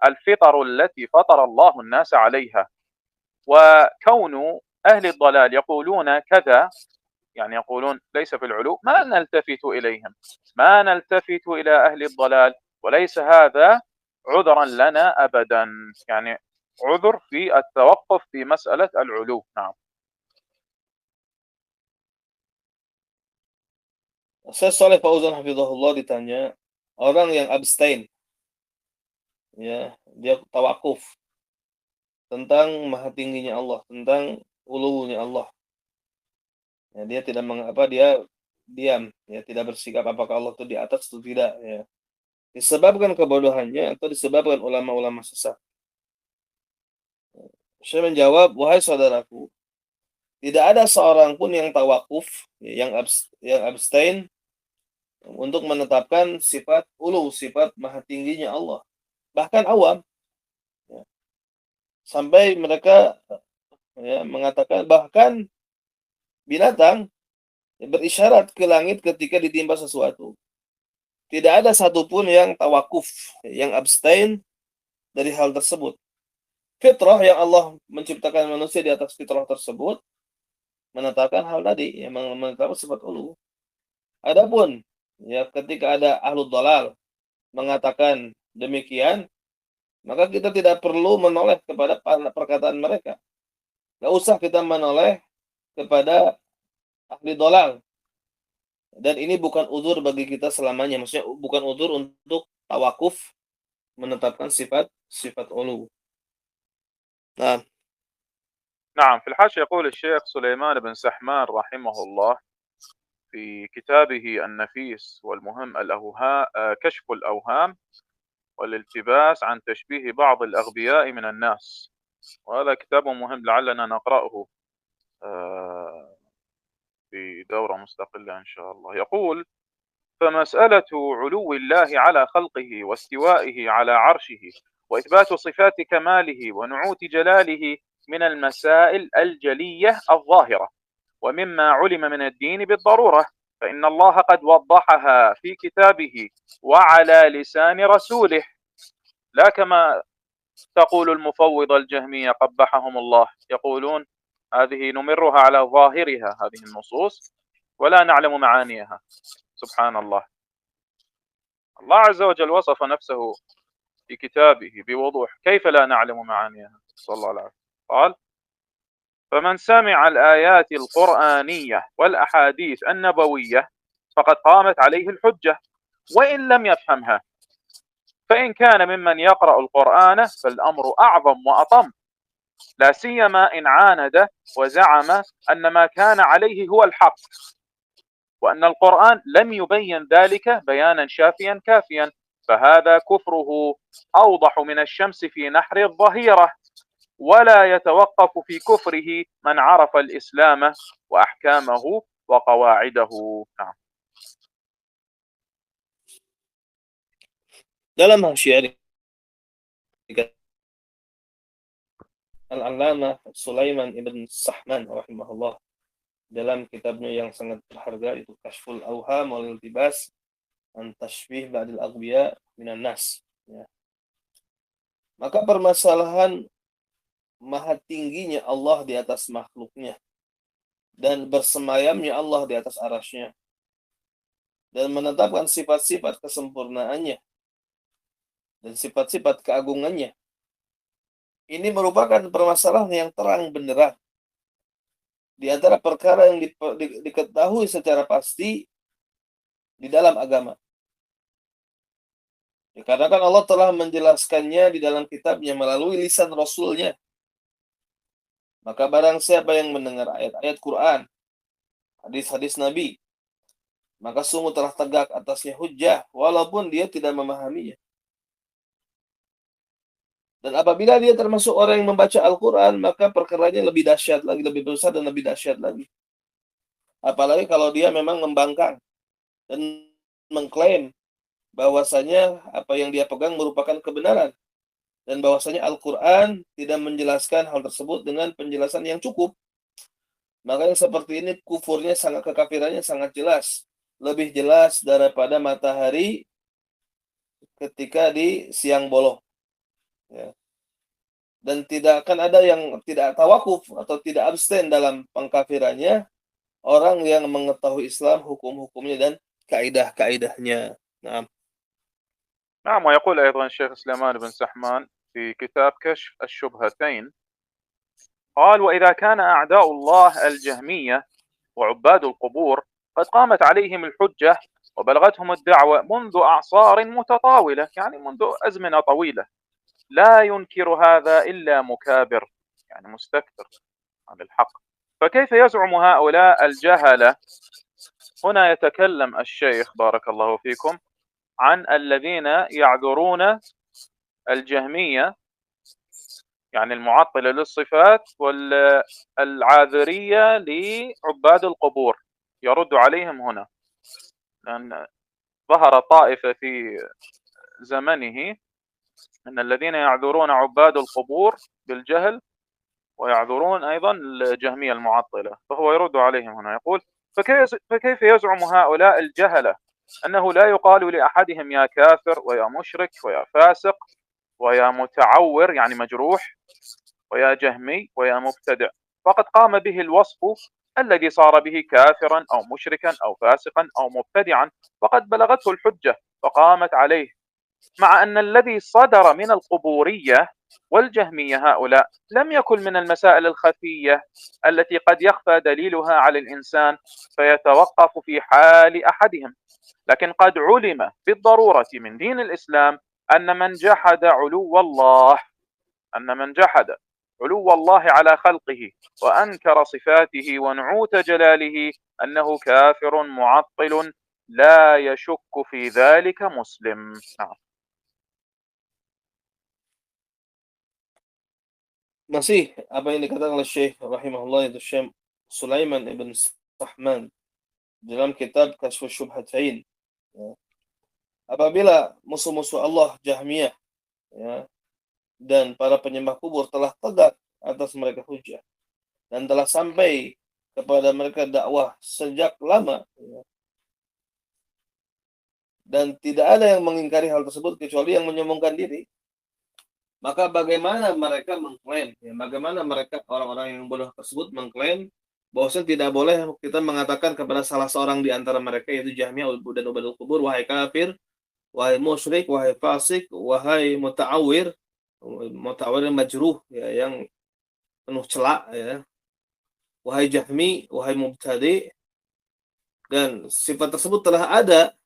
Speaker 1: الفطر التي فطر الله الناس عليها. وكون أهل الضلال يقولون كذا، يعني يقولون ليس في العلو، ما نلتفت إليهم، ما نلتفت إلى أهل الضلال، وليس هذا عذرا لنا أبدا، يعني عذر في التوقف في مسألة العلو. نعم.
Speaker 2: Syekh Shalih Fauzan hafizahullah ditanya, orang yang abstain, ya, dia tawakuf tentang maha tingginya Allah, tentang ulunya Allah. Ya, dia tidak dia diam, ya, tidak bersikap apakah Allah itu di atas atau tidak, ya. Disebabkan kebodohannya atau disebabkan ulama-ulama sesat. Saya menjawab, wahai saudaraku, tidak ada seorang pun yang tawakuf, yang abstain untuk menetapkan sifat ulu, sifat maha tingginya Allah. Bahkan awam, ya, sampai mereka mengatakan bahkan binatang berisyarat ke langit ketika ditimpa sesuatu. Tidak ada satupun yang tawakuf, yang abstain dari hal tersebut. Fitrah yang Allah menciptakan manusia di atas fitrah tersebut menetapkan hal tadi, yang menetapkan sifat ulu. Adapun ya ketika ada ahlul dalal mengatakan demikian, maka kita tidak perlu menoleh kepada perkataan mereka. Tidak usah kita menoleh kepada ahli dalal. Dan ini bukan udzur bagi kita selamanya. Maksudnya bukan udzur untuk tawakuf menetapkan sifat ulu. Nah,
Speaker 1: نعم. في الحاشية يقول الشيخ سليمان بن سحمان رحمه الله في كتابه النفيس والمهم كشف الأوهام والالتباس عن تشبيه بعض الأغبياء من الناس، وهذا كتاب مهم لعلنا نقرأه في دورة مستقلة إن شاء الله. يقول: فمسألة علو الله على خلقه واستوائه على عرشه وإثبات صفات كماله ونعوت جلاله من المسائل الجلية الظاهرة، ومما علم من الدين بالضرورة، فإن الله قد وضحها في كتابه وعلى لسان رسوله، لا كما تقول المفوضة الجهمية قبحهم الله، يقولون هذه نمرها على ظاهرها هذه النصوص ولا نعلم معانيها. سبحان الله. الله عز وجل وصف نفسه في كتابه بوضوح، كيف لا نعلم معانيها؟ صلى الله عليه وسلم قال: فمن سمع الآيات القرآنية والأحاديث النبوية فقد قامت عليه الحجة وإن لم يفهمها، فإن كان ممن يقرأ القرآن فالأمر أعظم وأطم، لا سيما إن عاند وزعم أن ما كان عليه هو الحق، وأن القرآن لم يبين ذلك بيانا شافيا كافيا، فهذا كفره أوضح من الشمس في نحر الظهيرة، ولا يتوقف في كفره من عرف الإسلام وأحكامه وقواعده. نعم.
Speaker 2: dalam syair Al-Allamah Sulaiman ibn Sahman rahimahullah dalam kitabnya yang sangat berharga itu Kashful Awham wal Iltibas an Tashbih Ba'dil Aghbiya minan Nas, ya. Maka permasalahan maha tingginya Allah di atas makhluknya dan bersemayamnya Allah di atas arasy-Nya dan menetapkan sifat-sifat kesempurnaannya dan sifat-sifat keagungannya, ini merupakan permasalahan yang terang benderang di antara perkara yang diketahui secara pasti di dalam agama. Ya, karena kan Allah telah menjelaskannya di dalam kitabnya melalui lisan Rasulnya. Maka barang siapa yang mendengar ayat-ayat Quran, hadis-hadis Nabi, maka sungguh telah tegak atasnya hujjah walaupun dia tidak memahaminya. Dan apabila dia termasuk orang yang membaca Al-Quran, maka perkaranya lebih dahsyat lagi, lebih besar dan lebih dahsyat lagi. Apalagi kalau dia memang membangkang dan mengklaim bahwasanya apa yang dia pegang merupakan kebenaran dan bahwasanya Al-Quran tidak menjelaskan hal tersebut dengan penjelasan yang cukup. Maka yang seperti ini kufurnya kekafirannya sangat jelas, lebih jelas daripada matahari ketika di siang bolong. Ya. Dan tidak akan ada yang tidak tawakuf atau tidak abstain dalam pengkafirannya orang yang mengetahui Islam, hukum-hukumnya dan kaidah-kaidahnya. Nah.
Speaker 1: نعم. ويقول أيضا الشيخ سليمان بن سحمان في كتاب كشف الشبهتين قال: وإذا كان أعداء الله الجهمية وعباد القبور قد قامت عليهم الحجة وبلغتهم الدعوة منذ أعصار متطاولة، يعني منذ أزمنة طويلة، لا ينكر هذا إلا مكابر، يعني مستكبر عن الحق، فكيف يزعم هؤلاء الجهلة؟ هنا يتكلم الشيخ بارك الله فيكم عن الذين يعذرون الجهمية، يعني المعطلة للصفات والعاذرية لعباد القبور، يرد عليهم هنا، لأن ظهر طائفة في زمنه من الذين يعذرون عباد القبور بالجهل، ويعذرون أيضا الجهمية المعطلة، فهو يرد عليهم هنا يقول: فكيف يزعم هؤلاء الجهلة أنه لا يقال لأحدهم يا كافر ويا مشرك ويا فاسق ويا متعور يعني مجروح ويا جهمي ويا مبتدع، فقد قام به الوصف الذي صار به كافرا أو مشركا أو فاسقا أو مبتدعا، فقد بلغته الحجة فقامت عليه، مع أن الذي صدر من القبورية والجهمية هؤلاء لم يكن من المسائل الخفية التي قد يخفى دليلها على الإنسان فيتوقف في حال أحدهم، لكن قد علم بالضرورة من دين الإسلام أن من جحد علو الله على خلقه وأنكر صفاته ونعوت جلاله أنه كافر معطل لا يشك في ذلك مسلم. نعم.
Speaker 2: Masih apa yang dikatakan oleh Syekh rahimahullah itu Syekh Sulaiman ibn Sahman dalam kitab Kashfus Syubhatain. Ya. Apabila musuh-musuh Allah Jahmiyah, ya, dan para penyembah kubur telah tegak atas mereka hujah dan telah sampai kepada mereka dakwah sejak lama, ya, dan tidak ada yang mengingkari hal tersebut kecuali yang menyombongkan diri, maka bagaimana mereka mengklaim, ya, bagaimana mereka orang-orang yang bodoh tersebut mengklaim bahwasanya tidak boleh kita mengatakan kepada salah seorang di antara mereka yaitu Jahmiyah dan Ubadul Kubur, wahai kafir, wahai musyrik, wahai fasik, wahai muta'awir, muta'awir majruh, ya, yang penuh celak, ya, wahai Jahmi, wahai mubtadi, dan sifat tersebut telah ada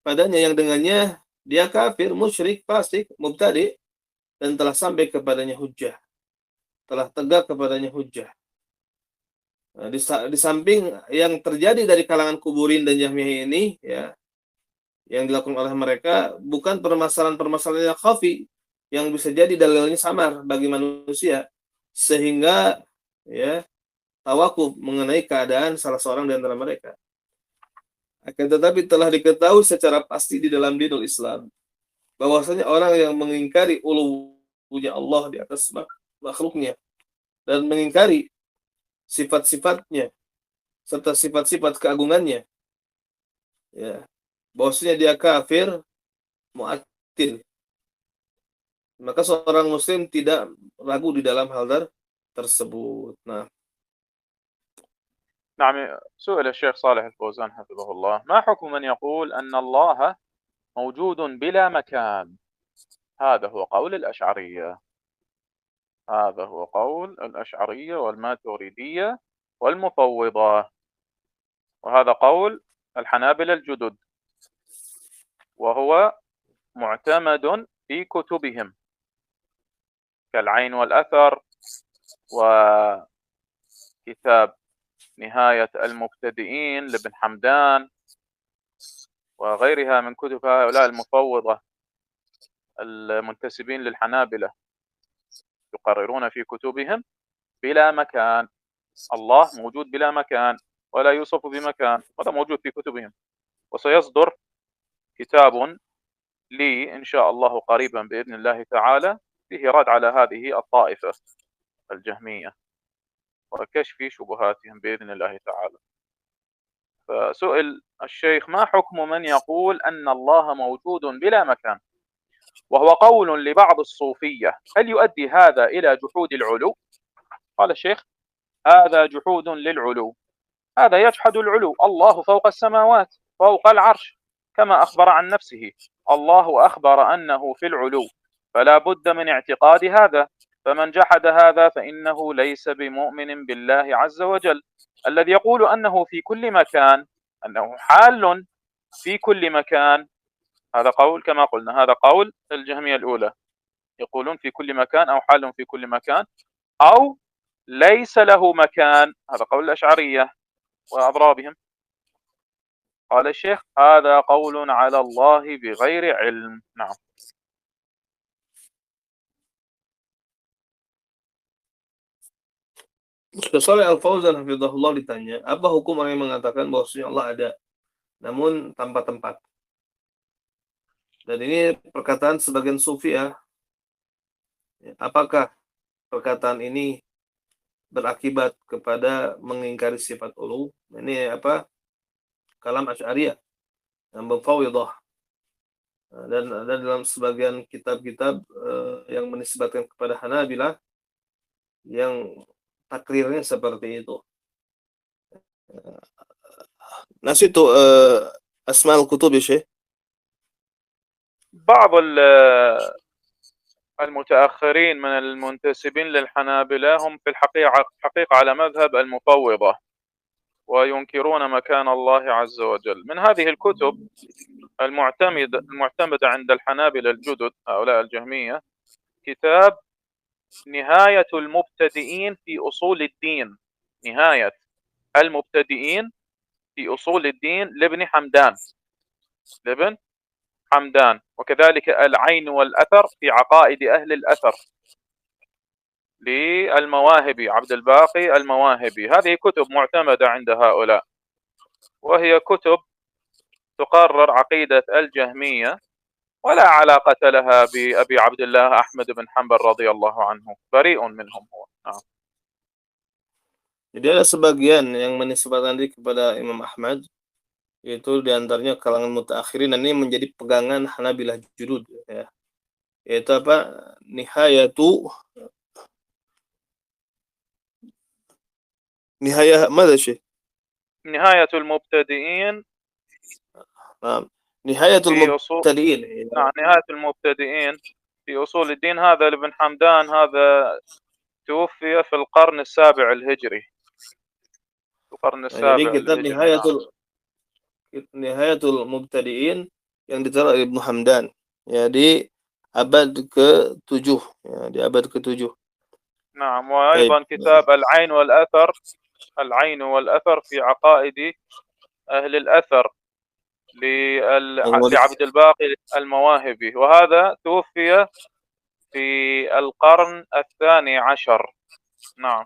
Speaker 2: padanya yang dengannya dia kafir, musyrik, fasik, mubtadi, dan telah sampai kepadanya hujjah, telah tegak kepadanya hujjah. Nah, di samping yang terjadi dari kalangan kuburin dan Jahmiyah ini, ya, yang dilakukan oleh mereka bukan permasalahan-permasalahan yang khafi yang bisa jadi dalilnya samar bagi manusia sehingga, ya, tawakuf mengenai keadaan salah seorang di antara mereka. Akan tetapi telah diketahui secara pasti di dalam dinul Islam bahwasanya orang yang mengingkari uluhiyah Allah di atas makhluknya dan mengingkari sifat-sifatnya serta sifat-sifat keagungannya, ya, bahwasanya dia kafir mu'attil, maka seorang muslim tidak ragu di dalam hal tersebut. Nah,
Speaker 1: نعم. سئل الشيخ صالح الفوزان حفظه الله: ما حكم من يقول أن الله موجود بلا مكان؟ هذا هو قول الأشعرية، هذا هو قول الأشعرية والماتريدية والمفوضة، وهذا قول الحنابلة الجدد، وهو معتمد في كتبهم كالعين والأثر وكتاب نهاية المبتدئين لابن حمدان وغيرها من كتب هؤلاء المفوضة المنتسبين للحنابلة، يقررون في كتبهم بلا مكان، الله موجود بلا مكان ولا يوصف بمكان، هذا موجود في كتبهم. وسيصدر كتاب لي إن شاء الله قريبا بإذن الله تعالى فيه رد على هذه الطائفة الجهمية وكشف شبهاتهم بإذن الله تعالى. فسئل الشيخ: ما حكم من يقول أن الله موجود بلا مكان؟ وهو قول لبعض الصوفية، هل يؤدي هذا إلى جحود العلو؟ قال الشيخ: هذا جحود للعلو، هذا يجحد العلو، الله فوق السماوات فوق العرش كما أخبر عن نفسه، الله أخبر أنه في العلو، فلا بد من اعتقاد هذا، فمن جحد هذا فإنه ليس بمؤمن بالله عز وجل الذي يقول أنه في كل مكان، أنه حال في كل مكان. هذا قول كما قلنا، هذا قول الجهمية الأولى، يقولون في كل مكان أو حال في كل مكان أو ليس له مكان، هذا قول الأشعرية وأضرابهم. قال الشيخ: هذا قول على الله بغير علم. نعم.
Speaker 2: Syekh Shalih Al Fauzan hafizahullah ditanya, apa hukum orang yang mengatakan bahwasanya Allah ada? namun tanpa tempat. Dan ini perkataan sebagian sufi ya. Apakah perkataan ini berakibat kepada mengingkari sifat ulu? Ini kalam Asy'ariyah yang mufawwidah. Dan dalam sebagian kitab-kitab yang menisbatkan kepada Hanabilah yang takrirnya seperti itu. Nasitu asma'ul kutub ya Syekh.
Speaker 1: بعض المتأخرين من المنتسبين للحنابلة هم في الحقيقة على مذهب المفوضة، وينكرون مكان الله عز وجل. من هذه الكتب المعتمدة عند الحنابلة الجدد هؤلاء الجهمية كتاب نهاية المبتدئين في أصول الدين، نهاية المبتدئين في أصول الدين لابن حمدان، وكذلك العين والأثر في عقائد أهل الأثر للمواهبي عبد الباقي المواهبي. هذه كتب معتمدة عند هؤلاء، وهي كتب تقرر عقيدة الجهمية ولا علاقة لها بأبي عبد الله أحمد بن حنبل رضي الله عنه، بريء منهم هو.
Speaker 2: Jadi ada sebagian yang menisbatkan diri kepada Imam Ahmad, yaitu diantaranya kalangan mutaakhirin, dan ini menjadi pegangan Hanabilah judud ya. Yaitu nihayah ماذا شيء؟
Speaker 1: نهاية المبتدئين.
Speaker 2: نعم نهاية المبتدئين.
Speaker 1: نعم نهاية المبتدئين في أصول الدين. هذا لابن حمدان، هذا توفي في القرن السابع الهجري.
Speaker 2: Jadi kitab Nihayatul Mubtadi'in yang diterang oleh Ibnu Hamdan ya di abad ke-7 ya, di abad ke-7.
Speaker 1: نعم. وأيضا كتاب العين والأثر في عقائد أهل الأثر لعبد الباقي المواهبي، وهذا توفي في القرن الثاني عشر. نعم.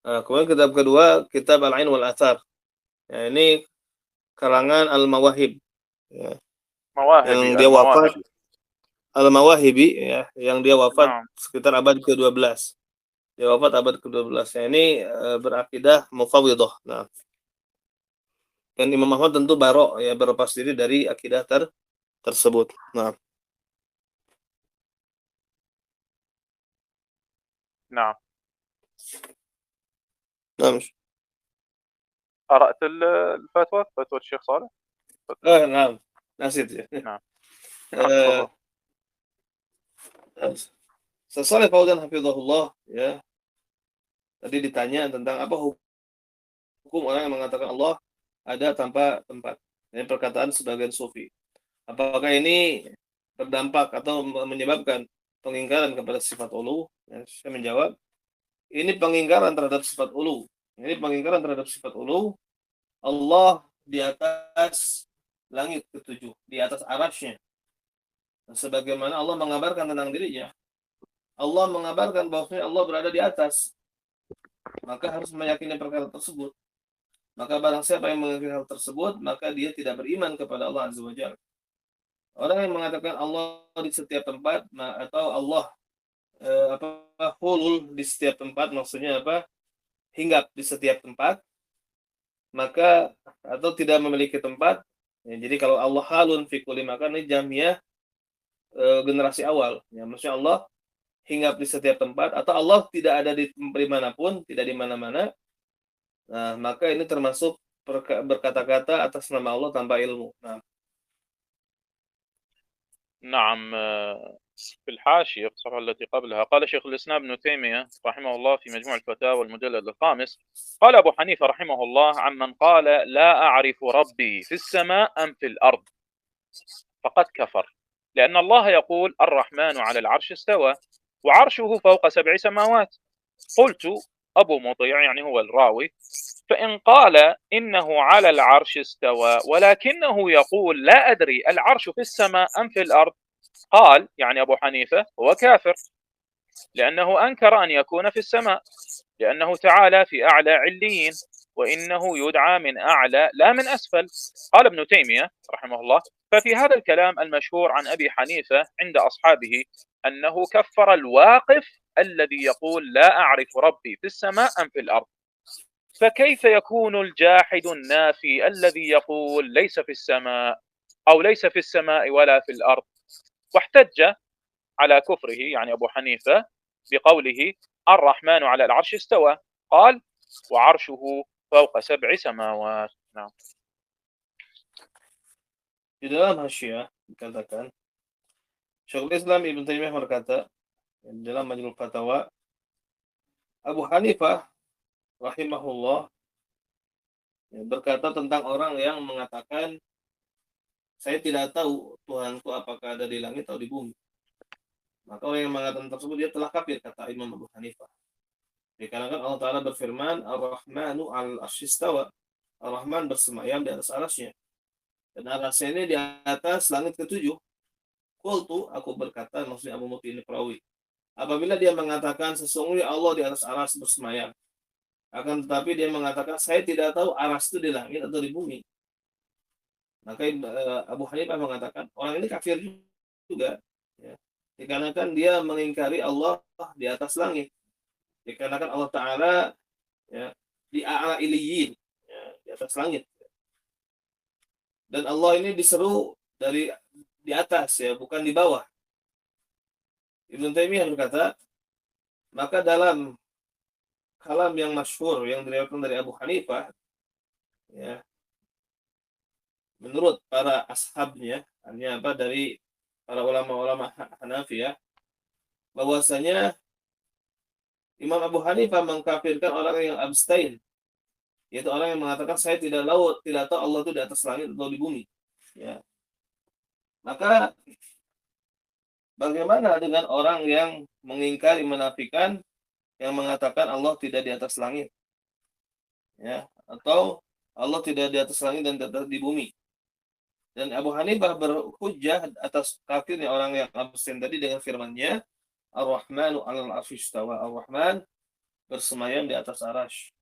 Speaker 2: Kemudian kitab kedua, kitab Al-Ain wal Athar. Ya, ini karangan Al-Mawahib. Ya. Yang dia wafat Al-Mawahibi ya, yang dia wafat sekitar abad ke-12. Dia wafat abad ke-12. Ya, ini berakidah mufawwidah. Nah. Dan Imam Ahmad tentu barok ya, berlepas diri dari akidah tersebut. Nah.
Speaker 1: نعم.
Speaker 2: نعم.
Speaker 1: قرأت الفتوى الشيخ صالح؟
Speaker 2: نعم. نسيت.
Speaker 1: نعم.
Speaker 2: Saleh Fauzan hafizahullah ya. Tadi ditanya tentang apa hukum orang yang mengatakan Allah ada tanpa tempat. Ini perkataan sebagian sufi. Apakah ini berdampak atau menyebabkan pengingkaran kepada sifat ulu? Ya, saya menjawab, ini pengingkaran terhadap sifat ulu. Ini pengingkaran terhadap sifat ulu. Allah di atas langit ke-7, di atas arasy-Nya. Sebagaimana Allah mengabarkan tentang dirinya. Allah mengabarkan bahwasanya Allah berada di atas. Maka harus meyakini perkara tersebut. Maka barang siapa yang mengingkari hal tersebut, maka dia tidak beriman kepada Allah Azza wa Jalla. Orang yang mengatakan Allah di setiap tempat atau Allah hulul di setiap tempat, maksudnya hinggap di setiap tempat, maka atau tidak memiliki tempat ya, jadi kalau Allah halun fi kulli makan, ini jamiah generasi awal ya, maksudnya Allah hinggap di setiap tempat atau Allah tidak ada di manapun, tidak di mana-mana. Nah, maka ini termasuk berkata-kata atas nama Allah tanpa ilmu.
Speaker 1: نعم. في الحاشية في الصفحة التي قبلها قال شيخ الإسلام ابن تيمية رحمه الله في مجموع الفتاوى المجلد الخامس، قال أبو حنيفة رحمه الله عمن قال لا أعرف ربي في السماء أم في الأرض فقد كفر، لأن الله يقول الرحمن على العرش استوى وعرشه فوق 7 سماوات. قلت أبو مطيع يعني هو الراوي فإن قال إنه على العرش استوى ولكنه يقول لا أدري العرش في السماء أم في الأرض، قال يعني أبو حنيفة هو كافر، لأنه أنكر أن يكون في السماء، لأنه تعالى في أعلى عليين وإنه يدعى من أعلى لا من أسفل. قال ابن تيمية رحمه الله: ففي هذا الكلام المشهور عن أبي حنيفة عند أصحابه أنه كفر الواقف الذي يقول لا أعرف ربي في السماء أم في الأرض، فكيف يكون الجاحد النافي الذي يقول ليس في السماء أو ليس في السماء ولا في الأرض؟ واحتج على كفره يعني أبو حنيفة بقوله: الرحمن على العرش استوى، قال: وعرشه فوق 7 سماوات. نعم.
Speaker 2: Di dalam Hasyiah dikatakan, Syekhul Islam Ibnu Taimiyah berkata dalam Majmu' Fatawa, Abu Hanifah rahimahullah berkata tentang orang yang mengatakan, saya tidak tahu Tuhanku apakah ada di langit atau di bumi. Maka orang yang mengatakan tersebut dia telah kafir, kata Imam Abu Hanifah. Dikarenakan Allah Ta'ala berfirman, Ar-Rahmanu al-Arsy istawa. Ar-Rahman bersemayam di atas arasnya. Dan arasnya ini di atas langit ketujuh. Qultu, aku berkata, maksudnya Abu Muti ini perawi. Apabila dia mengatakan sesungguhnya Allah di atas aras bersemayam, akan tetapi dia mengatakan saya tidak tahu aras itu di langit atau di bumi, maka Abu Hanifah mengatakan orang ini kafir juga, ya. Dikarenakan dia mengingkari Allah di atas langit, dikarenakan Allah Ta'ala, ya, di a'la iliyyin, ya, di atas langit, dan Allah ini diseru dari di atas, ya, bukan di bawah. Ibnu Taimiyah berkata, maka dalam kalam yang masyhur yang diriwayatkan dari Abu Hanifah, ya, menurut para ashabnya, hanya apa dari para ulama-ulama Hanafi, ya, bahwasanya Imam Abu Hanifah mengkafirkan orang yang abstain, yaitu orang yang mengatakan saya tidak tahu Allah itu di atas langit atau di bumi, ya. Maka bagaimana dengan orang yang mengingkari, menafikan, yang mengatakan Allah tidak di atas langit, ya, atau Allah tidak di atas langit dan tidak di bumi? Dan Abu Hanifah berhujjah atas kafirnya orang yang abstain tadi dengan firman-Nya, Ar-Rahmanu 'alal 'arsy istawa. Ar-Rahman bersemayam di atas arasy.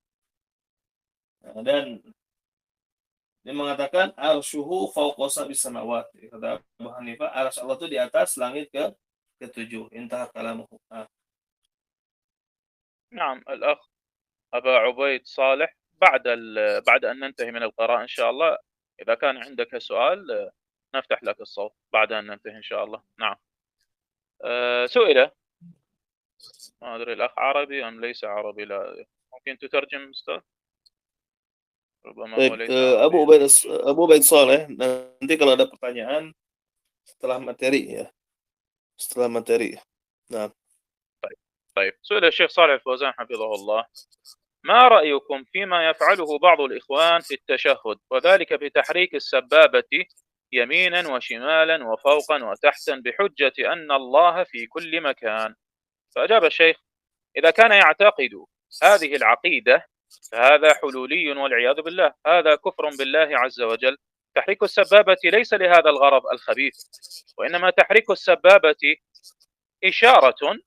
Speaker 2: Nah, dan dia mengatakan arsyuhu fawqa sab'is samawat. Kata Abu Hanifah, arasy Allah itu di atas langit ketujuh. Intah kalamuhu.
Speaker 1: نعم. الأخ أبا عبيد صالح، بعد أن ننتهي من القراءة إن شاء الله، إذا كان عندك سؤال نفتح لك الصوت بعد أن ننتهي إن شاء الله. نعم. سئل، ما أدري الأخ عربي أم ليس عربي، لا ممكن تترجم أستاذ؟ ربما هو ليس عربي.
Speaker 2: Abu Ubaid Saleh, nanti kalau ada pertanyaan setelah materi, ya. Setelah materi. Nah.
Speaker 1: طيب. سئل الشيخ صالح الفوزان حفظه الله: ما رأيكم فيما يفعله بعض الإخوان في التشهد، وذلك بتحريك السبابة يمينا وشمالا وفوقا وتحتا بحجة أن الله في كل مكان؟ فأجاب الشيخ: إذا كان يعتقد هذه العقيدة فهذا حلولي والعياذ بالله، هذا كفر بالله عز وجل. تحريك السبابة ليس لهذا الغرض الخبيث، وإنما تحريك السبابة إشارة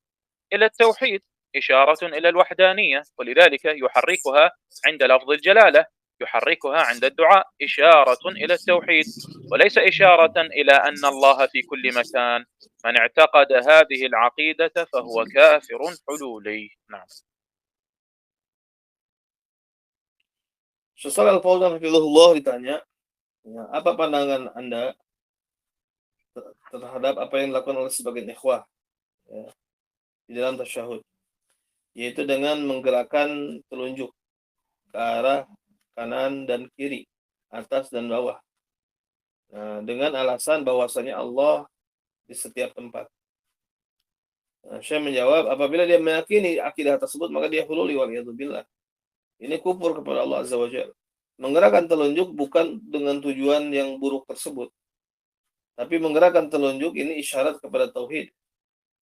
Speaker 1: إلى التوحيد، إشارة إلى الوحدانية، ولذلك يحركها عند لفظ الجلالة، يحركها عند الدعاء، إشارة إلى التوحيد، وليس إشارة إلى أن الله في كل مكان. من اعتقد هذه العقيدة فهو كافر حلولي. نعم.
Speaker 2: Syekh Shalal Al-Fauzan hafizahullah ditanya, ya, apa pandangan Anda terhadap apa yang dilakukan oleh sebagian ikhwah, ya, di dalam tasyahud, yaitu dengan menggerakkan telunjuk ke arah kanan dan kiri, atas dan bawah, dengan alasan bahwasanya Allah di setiap tempat. Saya menjawab, apabila dia meyakini akidah tersebut, maka dia hululi waliyadzubillah. Ini kufur kepada Allah Azza wa Jalla. Menggerakkan telunjuk bukan dengan tujuan yang buruk tersebut, tapi menggerakkan telunjuk ini isyarat kepada tauhid,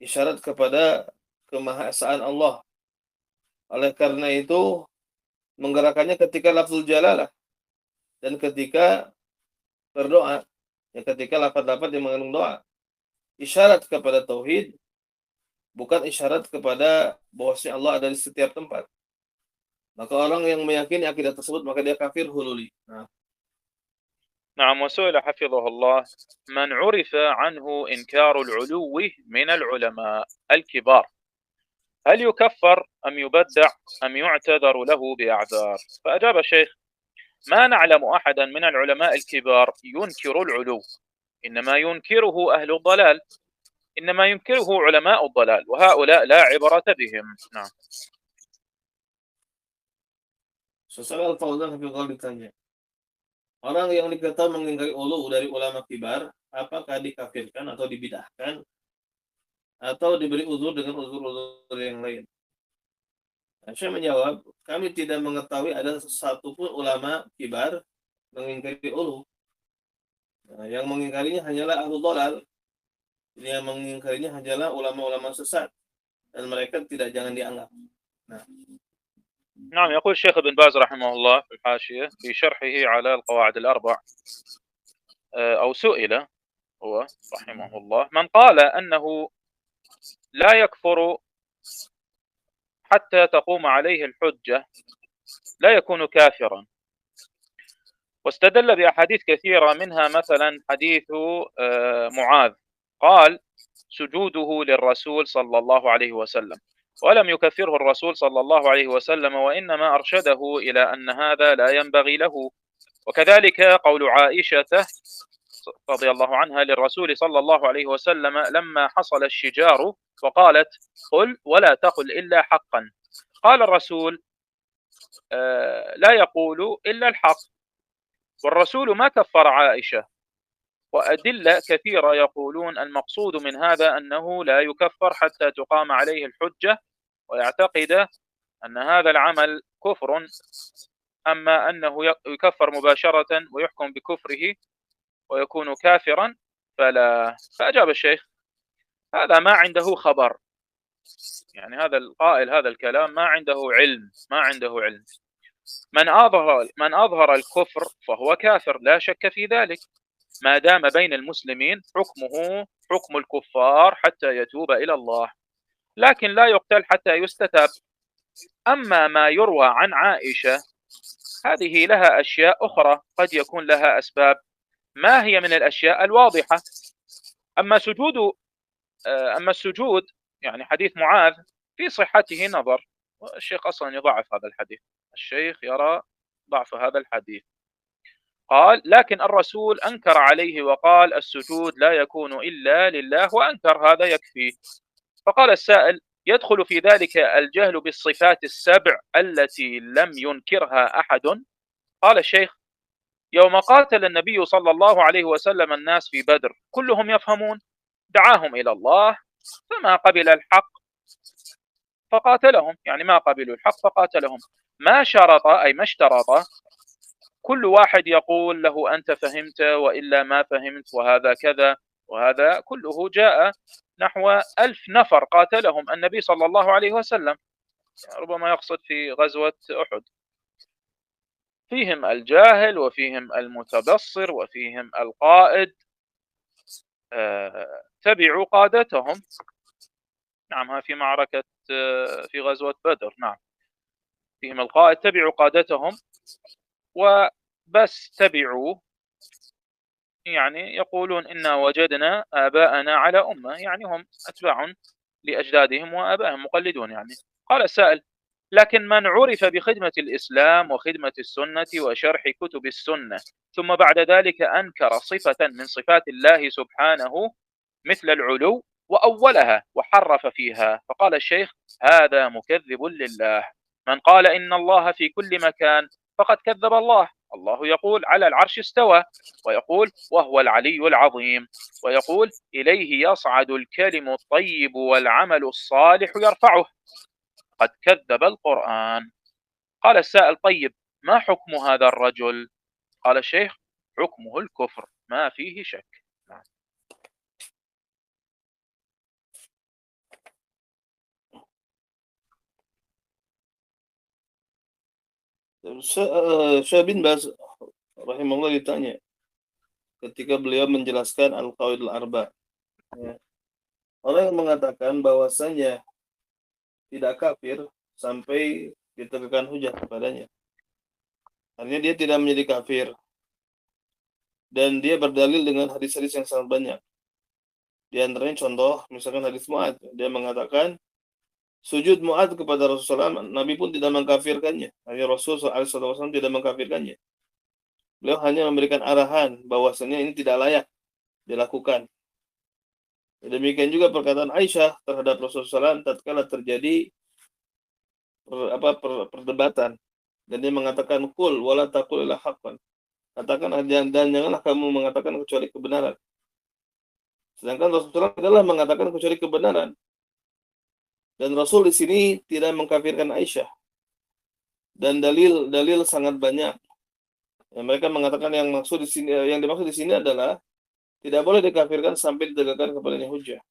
Speaker 2: isyarat kepada kemahasaan Allah. Oleh karena itu, menggerakkannya ketika lafzul jalalah dan ketika berdoa, ya, ketika lafaz-lafaz yang mengandung doa, isyarat kepada tauhid, bukan isyarat kepada bahwasanya Allah ada di setiap tempat. Maka orang yang meyakini akidah tersebut maka dia kafir hululi. Nah.
Speaker 1: نعم. وسئل حفظه الله من عرف عنه إنكار العلو من العلماء الكبار هل يكفر أم يبدع أم يعتذر له بأعذار؟ فأجاب الشيخ: ما نعلم أحدا من العلماء الكبار ينكر العلو، إنما ينكره أهل الضلال، إنما ينكره علماء الضلال، وهؤلاء لا عبرة بهم. نعم.
Speaker 2: Sesuai Al-Fauzan Hafizahullah ditanya, orang yang diketahui mengingkari ulu dari ulama kibar, apakah dikafirkan atau dibidahkan atau diberi uzur dengan uzur-uzur yang lain? Nah, saya menjawab, kami tidak mengetahui ada satupun ulama kibar mengingkari ulu. Nah, yang mengingkarinya hanyalah ahlul dhalal. Yang mengingkarinya hanyalah ulama-ulama sesat, dan mereka tidak jangan dianggap. Nah.
Speaker 1: نعم. يقول الشيخ ابن باز رحمه الله في الحاشية في شرحه على القواعد الأربع، أو سئل هو رحمه الله من قال أنه لا يكفر حتى تقوم عليه الحجة لا يكون كافرا، واستدل بأحاديث كثيرة منها مثلا حديث معاذ قال سجوده للرسول صلى الله عليه وسلم، ولم يكفره الرسول صلى الله عليه وسلم، وإنما أرشده إلى أن هذا لا ينبغي له. وكذلك قول عائشة رضي الله عنها للرسول صلى الله عليه وسلم لما حصل الشجار وقالت قل ولا تقل إلا حقا، قال الرسول لا يقول إلا الحق، والرسول ما كفر عائشة. وأدلة كثيرة يقولون المقصود من هذا أنه لا يكفر حتى تقام عليه الحجة ويعتقد أن هذا العمل كفر، أما أنه يكفر مباشرة ويحكم بكفره ويكون كافرا فلا. فأجاب الشيخ هذا ما عنده خبر، يعني هذا القائل هذا الكلام ما عنده علم، ما عنده علم. من أظهر الكفر فهو كافر لا شك في ذلك، ما دام بين المسلمين حكمه حكم الكفار حتى يتوب إلى الله، لكن لا يقتل حتى يستتاب. أما ما يروى عن عائشة هذه لها أشياء أخرى قد يكون لها أسباب ما هي من الأشياء الواضحة. أما السجود يعني حديث معاذ في صحته نظر، والشيخ أصلا يضعف هذا الحديث، الشيخ يرى ضعف هذا الحديث. قال لكن الرسول أنكر عليه وقال السجود لا يكون إلا لله، وأنكر هذا يكفي. فقال السائل يدخل في ذلك الجهل بالصفات السبع التي لم ينكرها أحد؟ قال الشيخ يوم قاتل النبي صلى الله عليه وسلم الناس في بدر كلهم يفهمون، دعاهم إلى الله فما قبل الحق فقاتلهم، يعني ما قبلوا الحق فقاتلهم، ما شرط أي ما اشترط كل واحد يقول له أنت فهمت وإلا ما فهمت وهذا كذا، وهذا كله جاء نحو 1000 نفر قاتلهم النبي صلى الله عليه وسلم، ربما يقصد في غزوة أحد، فيهم الجاهل وفيهم المتبصر وفيهم القائد، تبعوا قادتهم. نعم في معركة في غزوة بدر، نعم فيهم القائد تبعوا قادتهم وبس تبعوا، يعني يقولون إنا وجدنا آباءنا على أمة، يعني هم أتباع لأجدادهم وآبائهم مقلدون يعني. قال السائل لكن من عرف بخدمة الإسلام وخدمة السنة وشرح كتب السنة ثم بعد ذلك أنكر صفة من صفات الله سبحانه مثل العلو وأولها وحرف فيها، فقال الشيخ هذا مكذب لله. من قال إن الله في كل مكان فقد كذب الله. الله يقول على العرش استوى، ويقول وهو العلي العظيم، ويقول إليه يصعد الكلم الطيب والعمل الصالح يرفعه، قد كذب القرآن. قال السائل طيب ما حكم هذا الرجل؟ قال الشيخ حكمه الكفر ما فيه شك. نعم.
Speaker 2: Syekh bin Baz rahimahullah ditanya ketika beliau menjelaskan Al-Qawaid Al-Arba. Ya. Orang yang mengatakan bahwasanya tidak kafir sampai ditegakkan hujah kepadanya. Artinya dia tidak menjadi kafir. Dan dia berdalil dengan hadis-hadis yang sangat banyak. Di antaranya contoh, misalkan hadis Mu'ad. Dia mengatakan, sujud Mu'ad kepada Rasulullah, Nabi pun tidak mengkafirkannya. Hanya Rasul SAW tidak mengkafirkannya. Beliau hanya memberikan arahan bahwasanya ini tidak layak dilakukan. Demikian juga perkataan Aisyah terhadap Rasulullah SAW tatkala terjadi perdebatan. Dan dia mengatakan, kul wala taqul illa haqqan. Katakan dan janganlah kamu mengatakan kecuali kebenaran. Sedangkan Rasulullah adalah mengatakan kecuali kebenaran. Dan Rasul di sini tidak mengkafirkan Aisyah. Dan dalil sangat banyak. Ya, mereka mengatakan yang dimaksud di sini adalah tidak boleh dikafirkan sampai ditegakkan kepadanya hujah.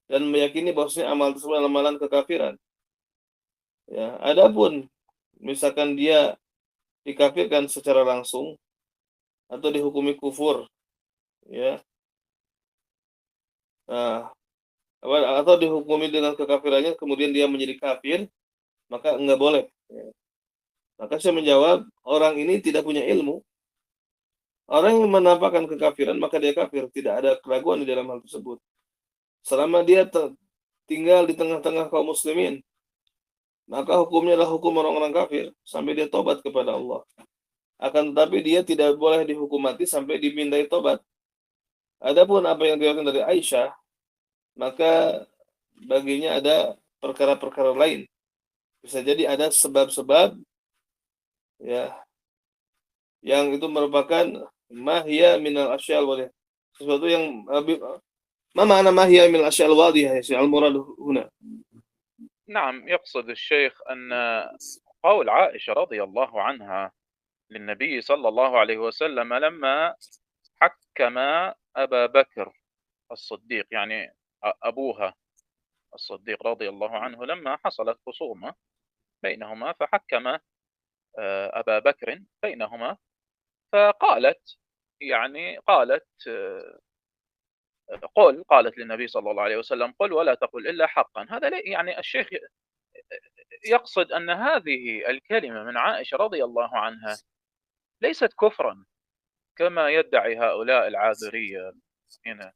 Speaker 2: Dan meyakini bahwasanya amal tersebut adalah amalan kekafiran. Ya, adapun misalkan dia dikafirkan secara langsung atau dihukumi kufur, ya, nah, atau dihukumi dengan kekafirannya kemudian dia menjadi kafir, maka enggak boleh. Ya. Maka saya menjawab, orang ini tidak punya ilmu. Orang yang menampakkan kekafiran maka dia kafir, tidak ada keraguan di dalam hal tersebut. Selama dia tinggal di tengah-tengah kaum muslimin, maka hukumnya adalah hukum orang-orang kafir sampai dia tobat kepada Allah. Akan tetapi dia tidak boleh dihukum mati sampai dimintai tobat. Adapun apa yang diriwayatkan dari Aisyah, maka baginya ada perkara-perkara lain. Bisa jadi ada sebab-sebab, ya, yang itu merupakan mahya minal asyal wadih. Sesuatu yang ma ma'na mahya minal asyal wadih ya Syekh al-murad huna.
Speaker 1: نعم، يقصد الشيخ أن قول عائشة رضي الله عنها للنبي صلى الله عليه وسلم لما حكم أبا بكر الصديق، يعني أبوها الصديق رضي الله عنه، لما حصلت خصومة بينهما فحكم أبا بكر بينهما، فقالت يعني قالت للنبي صلى الله عليه وسلم قل ولا تقل إلا حقا. هذا يعني الشيخ يقصد أن هذه الكلمة من عائشة رضي الله عنها ليست كفرا كما يدعي هؤلاء العاذرية هنا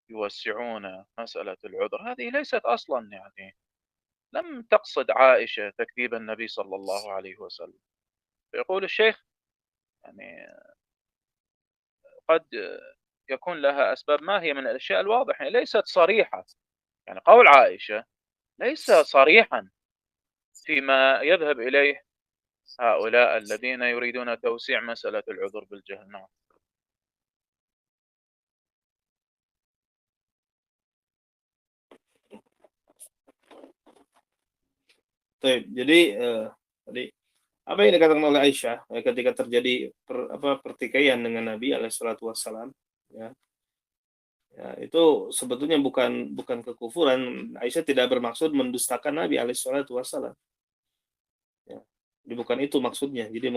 Speaker 1: يوسعون مسألة العذر. هذه ليست أصلا، يعني لم تقصد عائشة تكذيب النبي صلى الله عليه وسلم. يقول الشيخ يعني قد يكون لها أسباب ما هي من الأشياء الواضحة، ليست صريحة. يعني قول عائشة ليس صريحا فيما يذهب إليه هؤلاء الذين يريدون توسيع مسألة العذر بالجهل. نعم.
Speaker 2: Jadi tadi apa yang dikatakan oleh Aisyah ketika terjadi pertikaian dengan Nabi alaihissalatu wassalam, ya, ya, itu sebetulnya bukan kekufuran. Aisyah tidak bermaksud mendustakan Nabi alaihissalatu wassalam. Ya. Jadi bukan itu maksudnya. Jadi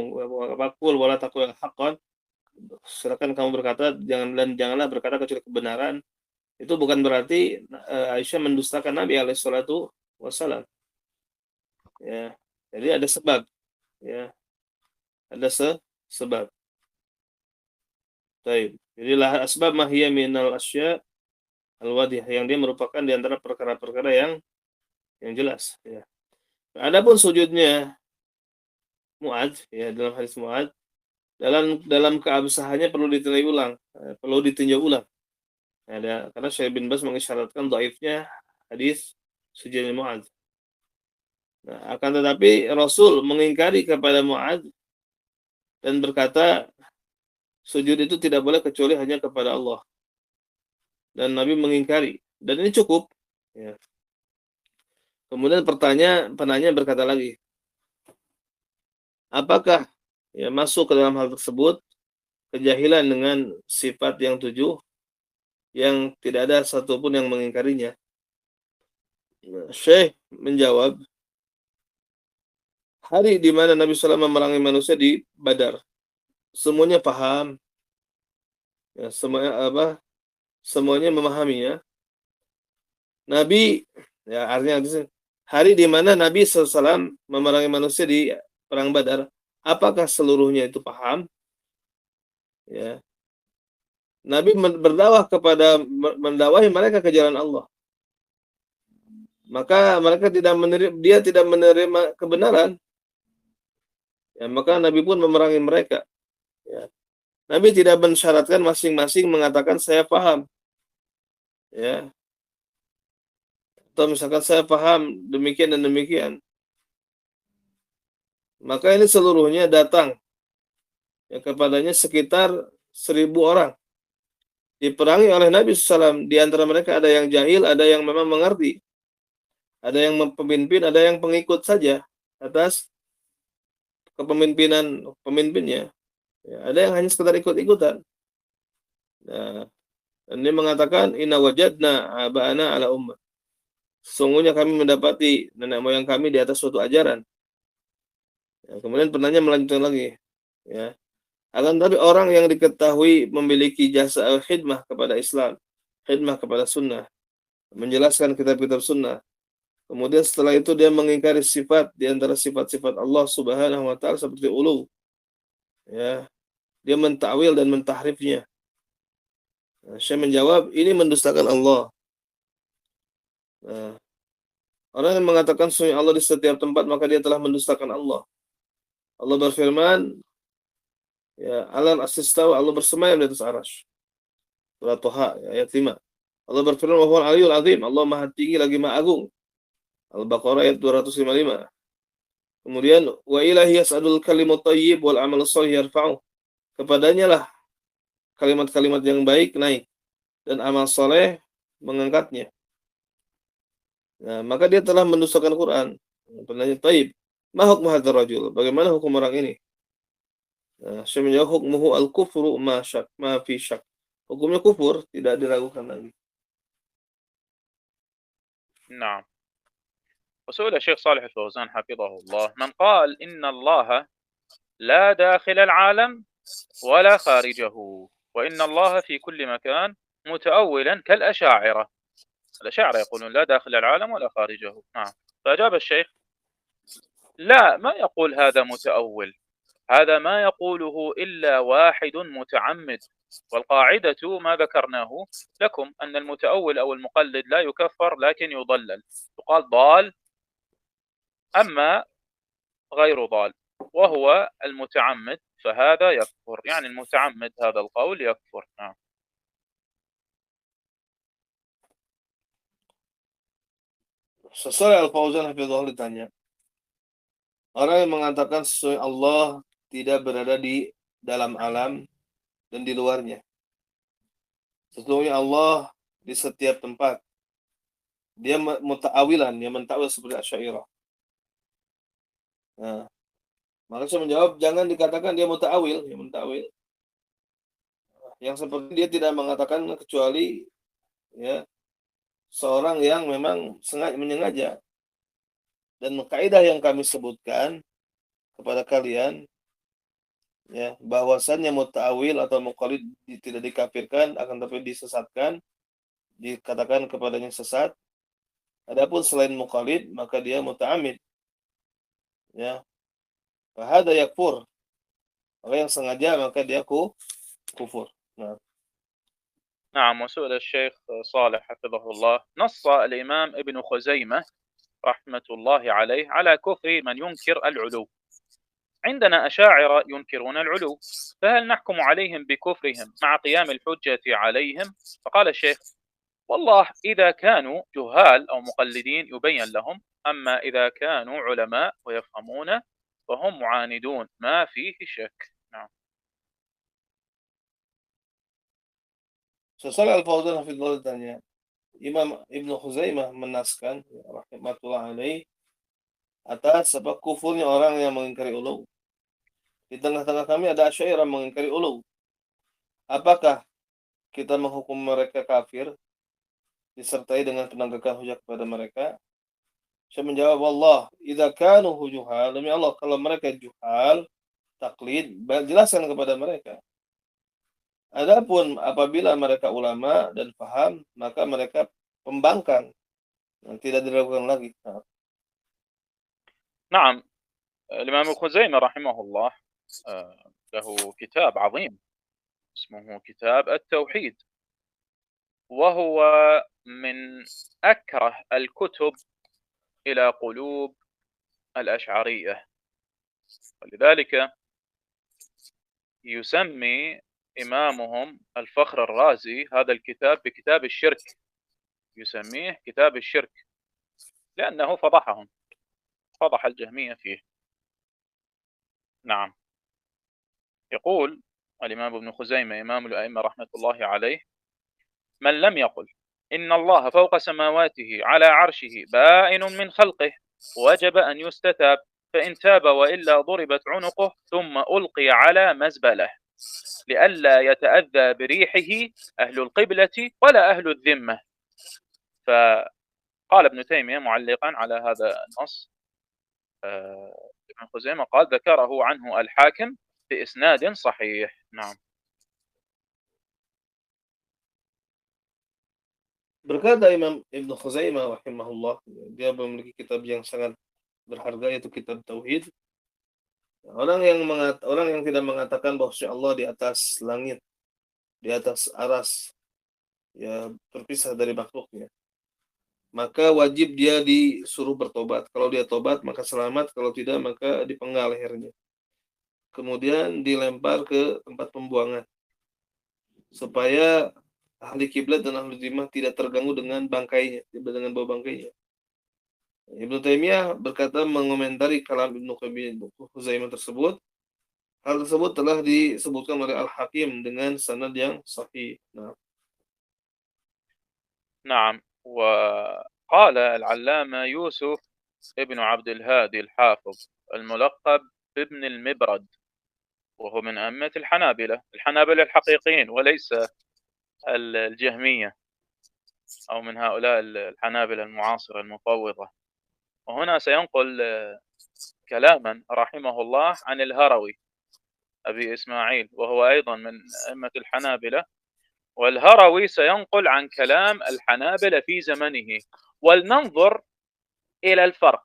Speaker 2: waqul wala taqul haqqan, silakan kamu berkata janganlah berkata kecuali kebenaran. Itu bukan berarti Aisyah mendustakan Nabi alaihissalatu wassalam. Ya. Jadi ada sebab, ya. Ada sebab. Baik. Jadi lah asbab mahiyya minal asya al-wadih, yang dia merupakan di antara perkara-perkara yang jelas, ya. Adapun sujudnya Mu'ad, ya, dalam hadis Mu'ad, dalam keabsahannya perlu ditinjau ulang, karena Syekh bin Baz mengisyaratkan dhaifnya hadis sujudnya Mu'ad. Nah, akan tetapi Rasul mengingkari kepada Mu'ad dan berkata sujud itu tidak boleh kecuali hanya kepada Allah. Dan Nabi mengingkari. Dan ini cukup. Ya. Kemudian penanya berkata lagi, apakah, ya, masuk ke dalam hal tersebut kejahilan dengan sifat yang 7 yang tidak ada satupun yang mengingkarinya? Syekh menjawab, hari di mana Nabi SAW memerangi manusia di Badar, semuanya paham, ya, semuanya memahami, ya. Nabi, ya, artinya hari di mana Nabi SAW memerangi manusia di perang Badar, apakah seluruhnya itu paham? Ya. Nabi berdakwah mendakwahi mereka ke jalan Allah. Maka mereka dia tidak menerima kebenaran. Ya, maka Nabi pun memerangi mereka. Ya. Nabi tidak mensyaratkan masing-masing mengatakan saya paham. Ya. Atau misalkan saya paham demikian dan demikian. Maka ini seluruhnya datang ya, kepadanya sekitar 1.000 orang. Diperangi oleh Nabi SAW. Di antara mereka ada yang jahil, ada yang memang mengerti. Ada yang pemimpin, ada yang pengikut saja atas kepemimpinan pemimpinnya. Ya, ada yang hanya sekedar ikut-ikutan. Nah, dan dia mengatakan inna wajadna aba'ana ala ummah. Sesungguhnya kami mendapati nenek moyang kami di atas suatu ajaran. Ya, kemudian penanya melanjutkan lagi. Ya. Akan tapi orang yang diketahui memiliki jasa khidmah kepada Islam, khidmah kepada sunnah, menjelaskan kitab-kitab sunnah. Kemudian setelah itu dia mengingkari sifat di antara sifat-sifat Allah Subhanahu wa taala seperti ulu. Ya, dia mentakwil dan mentahrifnya. Nah, saya menjawab ini mendustakan Allah. Nah, orang yang mengatakan sesungguhnya Allah di setiap tempat maka dia telah mendustakan Allah. Allah berfirman, ya, alal asistawa, Allah bersemayam di atas arasy. Surah Thaha ayat 5. Allah berfirman wa huwal aliyyul azim, Allah Maha tinggi lagi Maha agung. Al-Baqarah ayat 255. Kemudian wa ilahi yas'adul kalimut thayyib wal amalus shalih yarfa'u. Kepadanya lah kalimat-kalimat yang baik naik dan amal soleh mengangkatnya. Nah, maka dia telah mendustakan Quran. Penanya taib. Ma hukmu hadzal rajul? Bagaimana hukum orang ini? Nah, saya menjawab hukmuhu al-kufru ma fi syak. Hukumnya kufur, tidak diragukan lagi.
Speaker 1: نعم. وسئل الشيخ صالح الفوزان حفظه الله من قال إن الله لا داخل العالم ولا خارجه وإن الله في كل مكان متأولا كالأشاعرة. الأشاعرة يقولون لا داخل العالم ولا خارجه. نعم. فأجاب الشيخ لا، ما يقول هذا متأول، هذا ما يقوله إلا واحد متعمد، والقاعدة ما ذكرناه لكم أن المتأول أو المقلد لا يكفر لكن يضلل، يقال ضال أما غير ضال، وهو المتعمد فهذا يكفر، يعني المتعمد هذا القول يكفر. نعم.
Speaker 2: Sesuai Al-Fauzan Hafizahullah ditanya, orang yang mengatakan sesuai Allah tidak berada di dalam alam dan di luarnya. Sesungguhnya Allah di setiap tempat. Dia muta'awilan, dia mentakwil seperti Asy'ariyah. Nah, maka saya menjawab jangan dikatakan dia muta'awil, dia mentakwil. Yang seperti dia tidak mengatakan kecuali ya seorang yang memang menyengaja. Dan kaidah yang kami sebutkan kepada kalian ya bahwasannya muta'awil atau muqallid tidak dikafirkan akan tapi disesatkan, dikatakan kepadanya sesat. Adapun selain muqallid maka dia muta'amid. Ya. Fahada yakfur. Maka yang sengaja maka dia kufur. Nah.
Speaker 1: نعم. وسئل الشيخ صالح حفظه الله نص الإمام ابن خزيمة رحمة الله عليه على كفر من ينكر العلو. عندنا أشاعرة ينكرون العلو، فهل نحكم عليهم بكفرهم مع قيام الحجة عليهم؟ فقال الشيخ والله إذا كانوا جهال أو مقلدين يبين لهم، أما إذا كانوا علماء ويفهمون فهم معاندون ما فيه شك. نعم.
Speaker 2: Sesuai Al-Fauzan Hafizahullah tanya, Imam Ibnu Khuzaimah menaskan rahmatullah alaih atas sebab kufurnya orang yang mengingkari ulu. Di tengah-tengah kami ada Asy'ariyah mengingkari ulu. Apakah kita menghukum mereka kafir disertai dengan penegakan hujah kepada mereka? Saya menjawab Allah, idza kanu juhal, demi Allah kalau mereka juhal, taklid, jelaskan kepada mereka. Adapun apabila mereka ulama dan paham, maka mereka pembangkang, tidak diragukan lagi. Nah,
Speaker 1: نعم، الإمام ابن خزيمة رحمه الله له كتاب عظيم اسمه كتاب التوحيد، وهو من أكره الكتب إلى قلوب الأشعرية، ولذلك يسمي إمامهم الفخر الرازي هذا الكتاب بكتاب الشرك، يسميه كتاب الشرك لأنه فضحهم، فضح الجهمية فيه. نعم، يقول الإمام ابن خزيمة إمام الأئمة رحمة الله عليه: من لم يقل إن الله فوق سماواته على عرشه بائن من خلقه وجب أن يستتاب، فإن تاب وإلا ضربت عنقه ثم ألقي على مزبله لئلا يتأذى بريحه أهل القبلة ولا أهل الذمة. فقال ابن تيمية معلقا على هذا النص ابن خزيمة قال: ذكره عنه الحاكم بإسناد صحيح. نعم.
Speaker 2: Berkata Imam Ibn Khuzaimah rahimahullah, dia memiliki kitab yang sangat berharga, yaitu kitab Tauhid. Orang yang tidak mengatakan bahwa Allah di atas langit, di atas aras, ya terpisah dari makhluknya, maka wajib dia disuruh bertobat. Kalau dia tobat maka selamat, kalau tidak maka dipenggal lehernya, kemudian dilempar ke tempat pembuangan supaya ahli kiblat dan ahli dhimah tidak terganggu dengan bangkainya, dengan bau bangkainya. Ibnu Taimiyah berkata mengomentari kalam Ibnu Khuzaimah tersebut. Hal tersebut telah disebutkan oleh Al-Hakim dengan sanad yang sahih. Nah,
Speaker 1: نعم، وقال العلامة يوسف ابن عبد الهادي الحافظ الملقب بابن المبرد، وهو من أئمة الحنابلة الحقيقيين وليس الجهمية أو من هؤلاء الحنابلة المعاصرة المفوضة. وهنا سينقل كلاما رحمه الله عن الهروي أبي إسماعيل، وهو أيضا من أئمة الحنابلة، والهروي سينقل عن كلام الحنابلة في زمنه. ولننظر إلى الفرق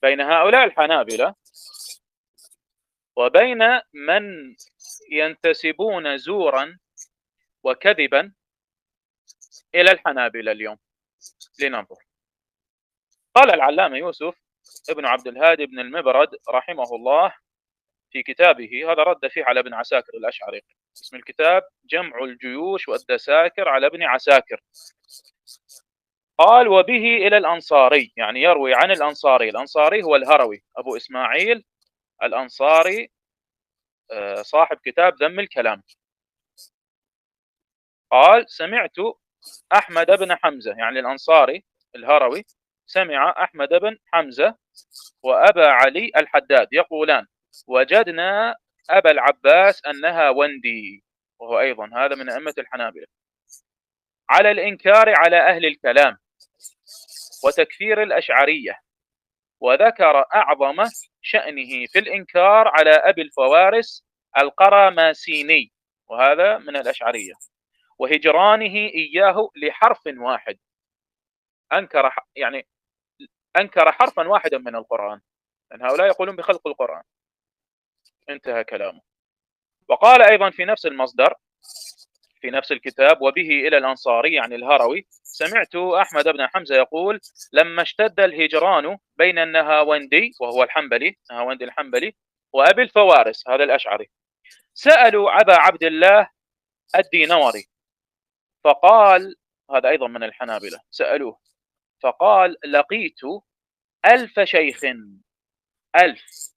Speaker 1: بين هؤلاء الحنابلة وبين من ينتسبون زورا وكذبا إلى الحنابلة اليوم. لننظر. قال العلامة يوسف ابن عبد الهادي بن المبرد رحمه الله في كتابه، هذا رد فيه على ابن عساكر الأشعري، اسم الكتاب جمع الجيوش والدساكر على ابن عساكر. قال: وبه إلى الأنصاري، يعني يروي عن الأنصاري. الأنصاري هو الهروي أبو إسماعيل الأنصاري صاحب كتاب ذم الكلام. قال: سمعت أحمد بن حمزة، يعني الأنصاري الهروي سمع أحمد بن حمزة وأبا علي الحداد يقولان: وجدنا أبا العباس النهاوندي، وهو أيضا هذا من أئمة الحنابلة، على الإنكار على أهل الكلام وتكفير الأشعرية، وذكر أعظم شأنه في الإنكار على أبي الفوارس القراماسيني، وهذا من الأشعرية، وهجرانه إياه لحرف واحد. أنكر حرفا واحدا من القرآن، لأن هؤلاء يقولون بخلق القرآن. انتهى كلامه. وقال أيضا في نفس المصدر في نفس الكتاب: وبه إلى الأنصاري، يعني الهروي، سمعت أحمد بن حمزة يقول: لما اشتد الهجران بين النهاوندي، وهو الحنبلي، نهاوندي الحنبلي، وأبي الفوارس هذا الأشعري، سألوا أبا عبد الله الدينوري فقال، هذا أيضا من الحنابلة، سألوه فقال: لقيت 1000 شيخ، 1000،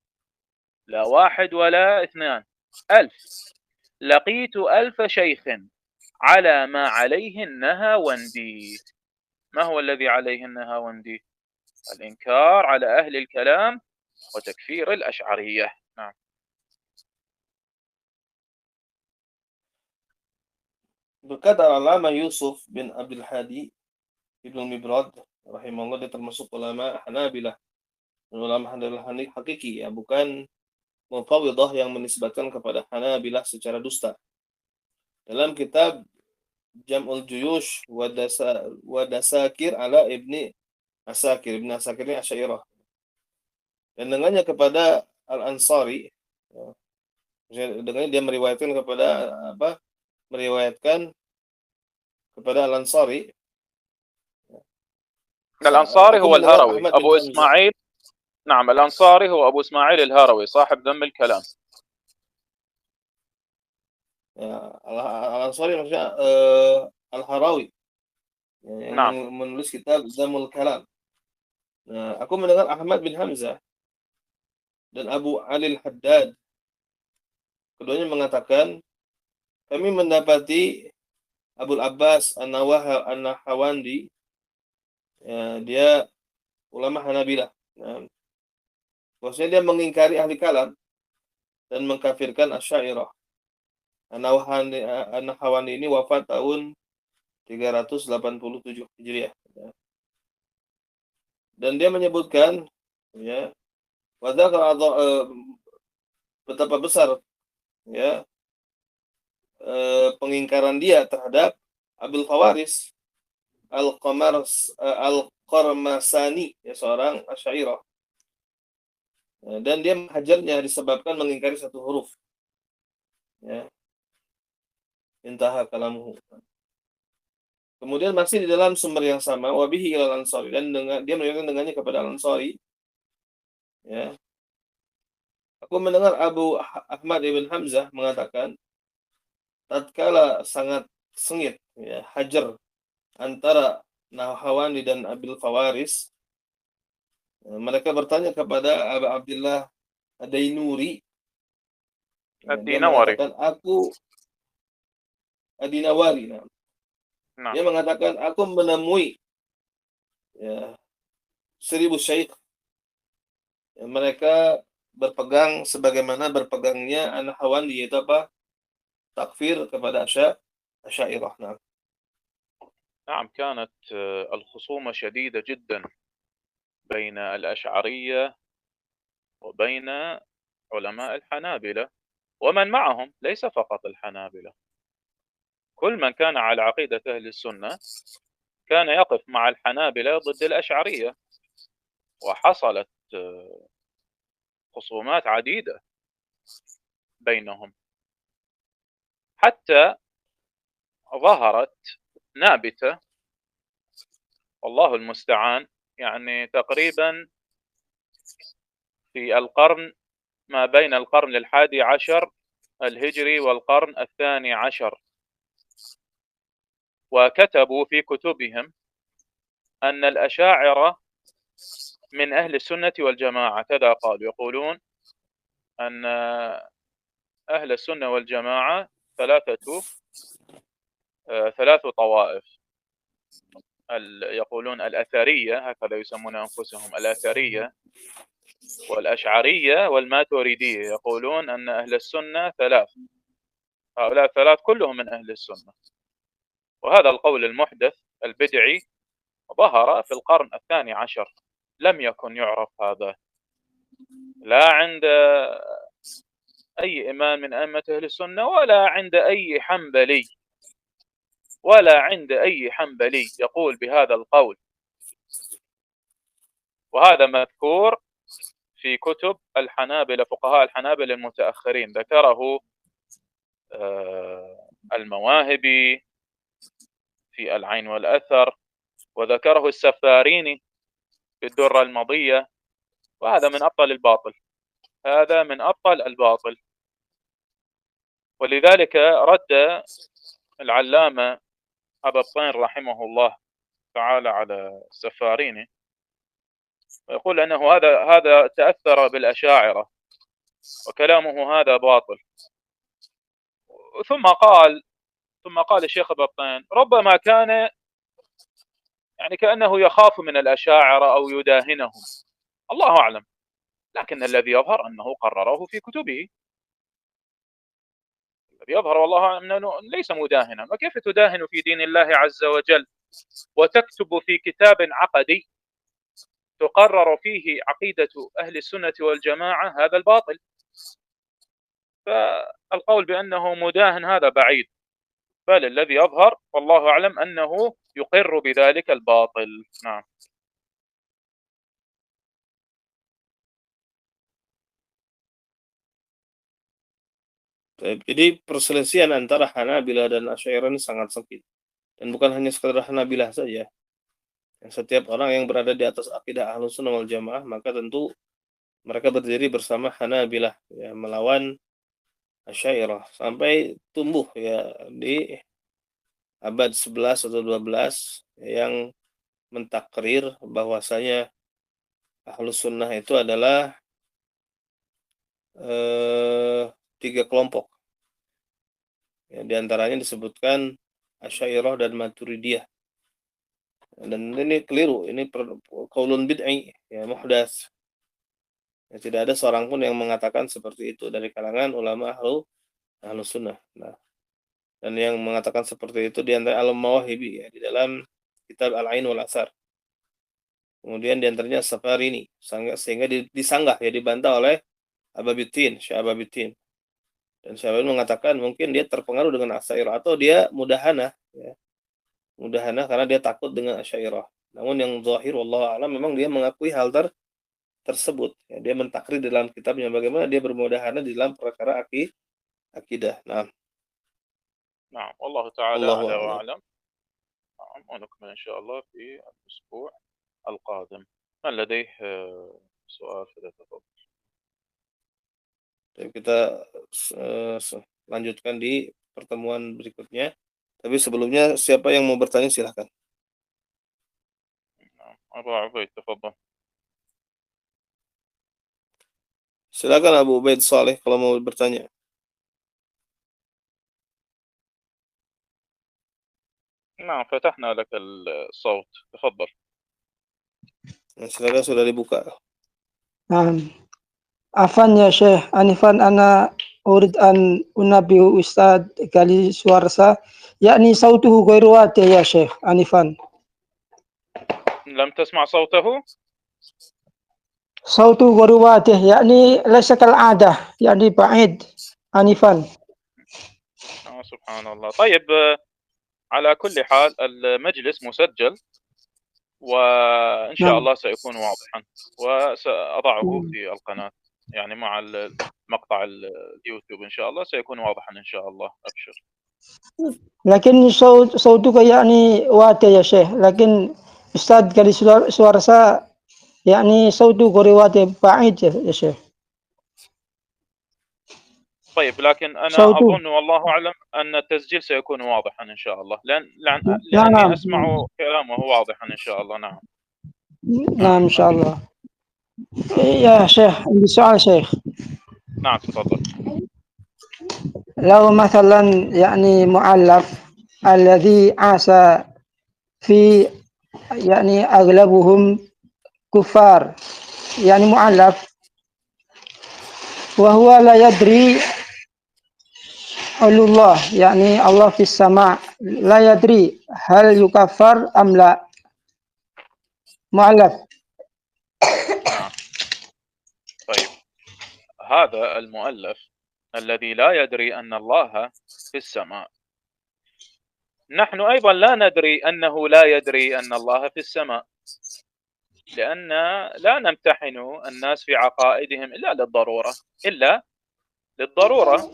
Speaker 1: لا واحد ولا اثنان، 1000، لقيت 1000 شيخ على ما عليه النهاوندي. ما هو الذي عليه النهاوندي؟ الإنكار على أهل الكلام وتكفير الأشعرية. نعم.
Speaker 2: berkata Al-Alama Yusuf bin Abdul Hadi Ibnu Mibrad rahimahullah, dia termasuk ulama Hanabilah, ulama Hanabilah hakiki, ya, bukan Mufawwidah yang menisbatkan kepada Hanabilah secara dusta. Dalam kitab Jam'ul Juyush wa Dasakir ala Ibni Asakir, Ibni Asakir ini Asy'ariyah, dan dengannya kepada Al-Ansari, dengannya dia meriwayatkan kepada Al-Ansari.
Speaker 1: الأنصاري
Speaker 2: Aku
Speaker 1: هو
Speaker 2: mendengar
Speaker 1: الهروي
Speaker 2: Ahmad bin
Speaker 1: أبو
Speaker 2: Hamzah.
Speaker 1: إسماعيل. نعم، الأنصاري هو أبو إسماعيل الهروي صاحب ذم الكلام.
Speaker 2: Ya, Al-Ansari maksudnya Al-Harawi, yang
Speaker 1: نعم.
Speaker 2: menulis kitab Zamul Kalam. Nah, aku mendengar Ahmad bin Hamzah dan Abu Ali Al-Haddad, keduanya mengatakan, kami mendapati Abul Abbas An-Nahawandi, ya, dia ulama Hanabilah. Nah, maksudnya dia mengingkari ahli kalam dan mengkafirkan Asy'ariyah. An-Nahawandi ini wafat tahun 387 Hijriah. Dan dia menyebutkan, ya, betapa besar, ya, pengingkaran dia terhadap Abil Khawaris Al-Qarmasani, ya, seorang Asy'ariyah. Dan dia menghajarnya disebabkan mengingkari satu huruf, ya, intaha kalamuhu. Kemudian masih di dalam sumber yang sama, wabihi ilal Ansari, dan dia meriwayatkan dengannya kepada Al-Ansari, ya. Aku mendengar Abu Ahmad ibn Hamzah mengatakan, tatkala sangat sengit, ya, hajar antara Nahawandi dan Abil Fawaris, mereka bertanya kepada Abu Abdullah Ad-Dainuri. Dia
Speaker 1: الدينوري.
Speaker 2: mengatakan, Ad-Dinawari. Nah,
Speaker 1: نعم.
Speaker 2: dia mengatakan, aku menemui, ya, 1000 syekh, ya, mereka berpegang sebagaimana berpegangnya An-Nahawandi, yaitu apa? Takfir kepada Asy'ariyah. Nah,
Speaker 1: نعم، كانت الخصومة شديدة جدا بين الأشعرية وبين علماء الحنابلة ومن معهم، ليس فقط الحنابلة، كل من كان على عقيدة أهل السنة كان يقف مع الحنابلة ضد الأشعرية، وحصلت خصومات عديدة بينهم، حتى ظهرت نابتة، والله المستعان، يعني تقريبا في القرن ما بين القرن 11 الهجري والقرن 12، وكتبوا في كتبهم أن الأشاعرة من أهل السنة والجماعة، كذا قالوا، يقولون أن أهل السنة والجماعة ثلاث طوائف، يقولون الأثرية، هكذا يسمون أنفسهم، الأثرية والأشعرية والماتريدية، يقولون أن أهل السنة هؤلاء الثلاث كلهم من أهل السنة. وهذا القول المحدث البدعي ظهر في القرن 12، لم يكن يعرف هذا لا عند أي إمام من أئمة أهل السنة، ولا عند أي حنبلي يقول بهذا القول. وهذا مذكور في كتب الحنابلة، فقهاء الحنابلة المتأخرين، ذكره المواهبي في العين والأثر، وذكره السفاريني في الدرة المضية، وهذا من أبطل الباطل. ولذلك رد العلامة أبا الطين رحمه الله تعالى على السفاريني، ويقول أنه هذا تأثر بالأشاعرة وكلامه هذا باطل. ثم قال الشيخ أبا الطين ربما كان يعني كأنه يخاف من الأشاعرة أو يداهنهم، الله أعلم، لكن الذي يظهر أنه قرره في كتبه، الذي يظهر والله أعلم أنه ليس مداهنا. وكيف تداهن في دين الله عز وجل وتكتب في كتاب عقدي تقرر فيه عقيدة أهل السنة والجماعة هذا الباطل؟ فالقول بأنه مداهن هذا بعيد، بل الذي يظهر والله أعلم أنه يقر بذلك الباطل. نعم.
Speaker 2: Jadi perselisihan antara Hanabilah dan Asy'ariyah ini sangat sempit. Dan bukan hanya sekedar Hanabilah saja. Setiap orang yang berada di atas akidah Ahlussunnah wal Jamaah, maka tentu mereka berdiri bersama Hanabilah, ya, melawan Asy'ariyah sampai tumbuh ya di abad 11 atau 12 yang mentakrir bahwasanya Ahlussunnah itu adalah tiga kelompok. Ya, di antaranya disebutkan Asy'ariyah dan Maturidiyah. Dan ini keliru, ini qaulun bid'i, ya, muhdats. Ya, tidak ada seorang pun yang mengatakan seperti itu dari kalangan ulama Ahlus Sunnah. Nah, dan yang mengatakan seperti itu di antara Al-Mawahibi, ya, di dalam kitab Al-Ain wal Athar. Kemudian di antaranya Safarini, sehingga disanggah, ya, dibantah oleh Ababitin, Syekh Ababitin. Dan Syekh Ababitin mengatakan mungkin dia terpengaruh dengan Asy'ariyah atau dia mudahana, ya. Mudahana karena dia takut dengan Asy'ariyah. Namun yang zahir wallahu a'lam memang dia mengakui hal tersebut. Ya, dia mentakrir dalam kitabnya bagaimana dia bermudahana di dalam perkara akidah. Nah,
Speaker 1: نعم والله تعالى
Speaker 2: Allahu
Speaker 1: أعلى
Speaker 2: a'lam.
Speaker 1: وأعلم. نعم ونكمل إن شاء الله في الأسبوع القادم. من لديه سؤال فليتفضل.
Speaker 2: Jadi kita lanjutkan di pertemuan berikutnya. Tapi sebelumnya siapa yang mau bertanya silahkan.
Speaker 1: نعم أبا عبيد تفضل.
Speaker 2: Silakan Abu Ubaid Saleh kalau mau bertanya.
Speaker 1: نعم فتحنا لك الصوت تفضل.
Speaker 2: Nah, silakan sudah dibuka.
Speaker 3: عفوا يا شيخ آنفا أنا أريد أن أنبه أستاذ كالي سوارسا يعني صوته غير واضح يا شيخ آنفا.
Speaker 1: لم تسمع صوته؟
Speaker 3: صوته غير واضح يعني ليس كالعادة يعني بعيد آنفا.
Speaker 1: سبحان الله. طيب على كل حال المجلس مسجل وإن شاء الله سيكون واضحا وسأضعه في القناة يعني مع مقطع اليوتيوب إن شاء الله سيكون واضحا إن شاء الله. أبشر.
Speaker 3: لكن صوتك يعني واضح يا شيخ لكن أستاذ كالي سوارسا يعني صوته غير واضح بعيد يا شيخ.
Speaker 1: طيب لكن أنا
Speaker 3: صوته.
Speaker 1: أظن والله أعلم أن التسجيل سيكون واضحا إن شاء الله لأني
Speaker 3: نعم.
Speaker 1: أسمع كلامه واضحا إن شاء الله. نعم.
Speaker 3: نعم إن شاء الله. يا شيخ عندي سؤال شيخ.
Speaker 1: نعم تفضل.
Speaker 3: لو مثلا يعني مؤلف الذي عاش في يعني أغلبهم كفار يعني مؤلف وهو لا يدري علو الله يعني الله في السماء لا يدري هل يكفر أم لا مؤلف.
Speaker 1: نعم. طيب هذا المؤلف الذي لا يدري أن الله في السماء نحن أيضا لا ندري أنه لا يدري أن الله في السماء لأن لا نمتحن الناس في عقائدهم إلا للضرورة.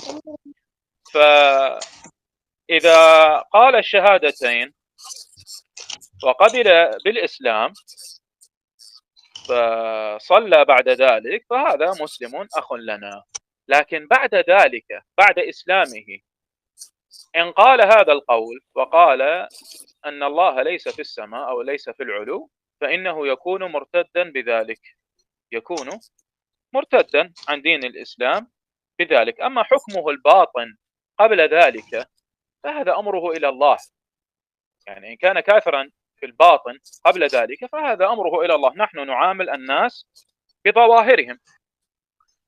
Speaker 1: فإذا قال الشهادتين وقبل بالإسلام فصلى بعد ذلك فهذا مسلم أخ لنا. لكن بعد ذلك بعد إسلامه إن قال هذا القول وقال أن الله ليس في السماء أو ليس في العلو فإنه يكون مرتدا بذلك، يكون مرتدا عن دين الإسلام بذلك. أما حكمه الباطن قبل ذلك فهذا أمره إلى الله. يعني إن كان كافرا في الباطن قبل ذلك فهذا أمره إلى الله. نحن نعامل الناس بظواهرهم.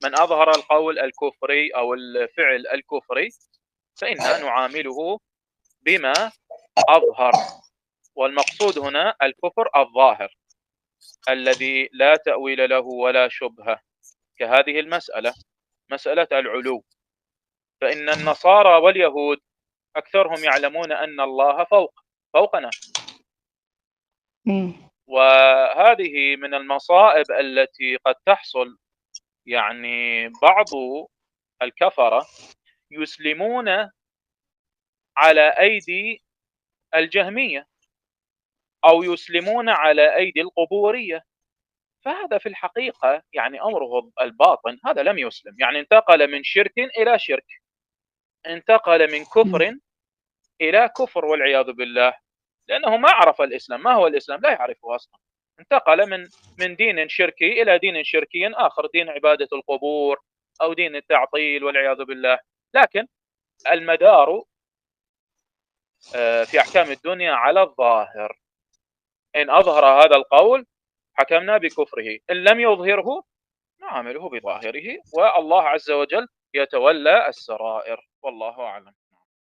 Speaker 1: من أظهر القول الكفري أو الفعل الكفري فإننا نعامله بما أظهر، والمقصود هنا الكفر الظاهر الذي لا تأويل له ولا شبهة كهذه المسألة، مسألة العلو. فإن النصارى واليهود أكثرهم يعلمون أن الله فوقنا، وهذه من المصائب التي قد تحصل. يعني بعض الكفرة يسلمون على أيدي الجهمية أو يسلمون على أيدي القبورية، فهذا في الحقيقة يعني أمره الباطن، هذا لم يسلم، يعني انتقل من شرك إلى شرك، انتقل من كفر إلى كفر والعياذ بالله، لأنه ما عرف الإسلام. ما هو الإسلام؟ لا يعرفه أصلا، انتقل من دين شركي إلى دين شركي آخر، دين عبادة القبور أو دين التعطيل والعياذ بالله. لكن المدار في أحكام الدنيا على الظاهر، إن أظهر هذا القول حكمنا بكفره، إن لم يظهره نعامله بظاهره، والله عز وجل يتولى السرائر، والله أعلم.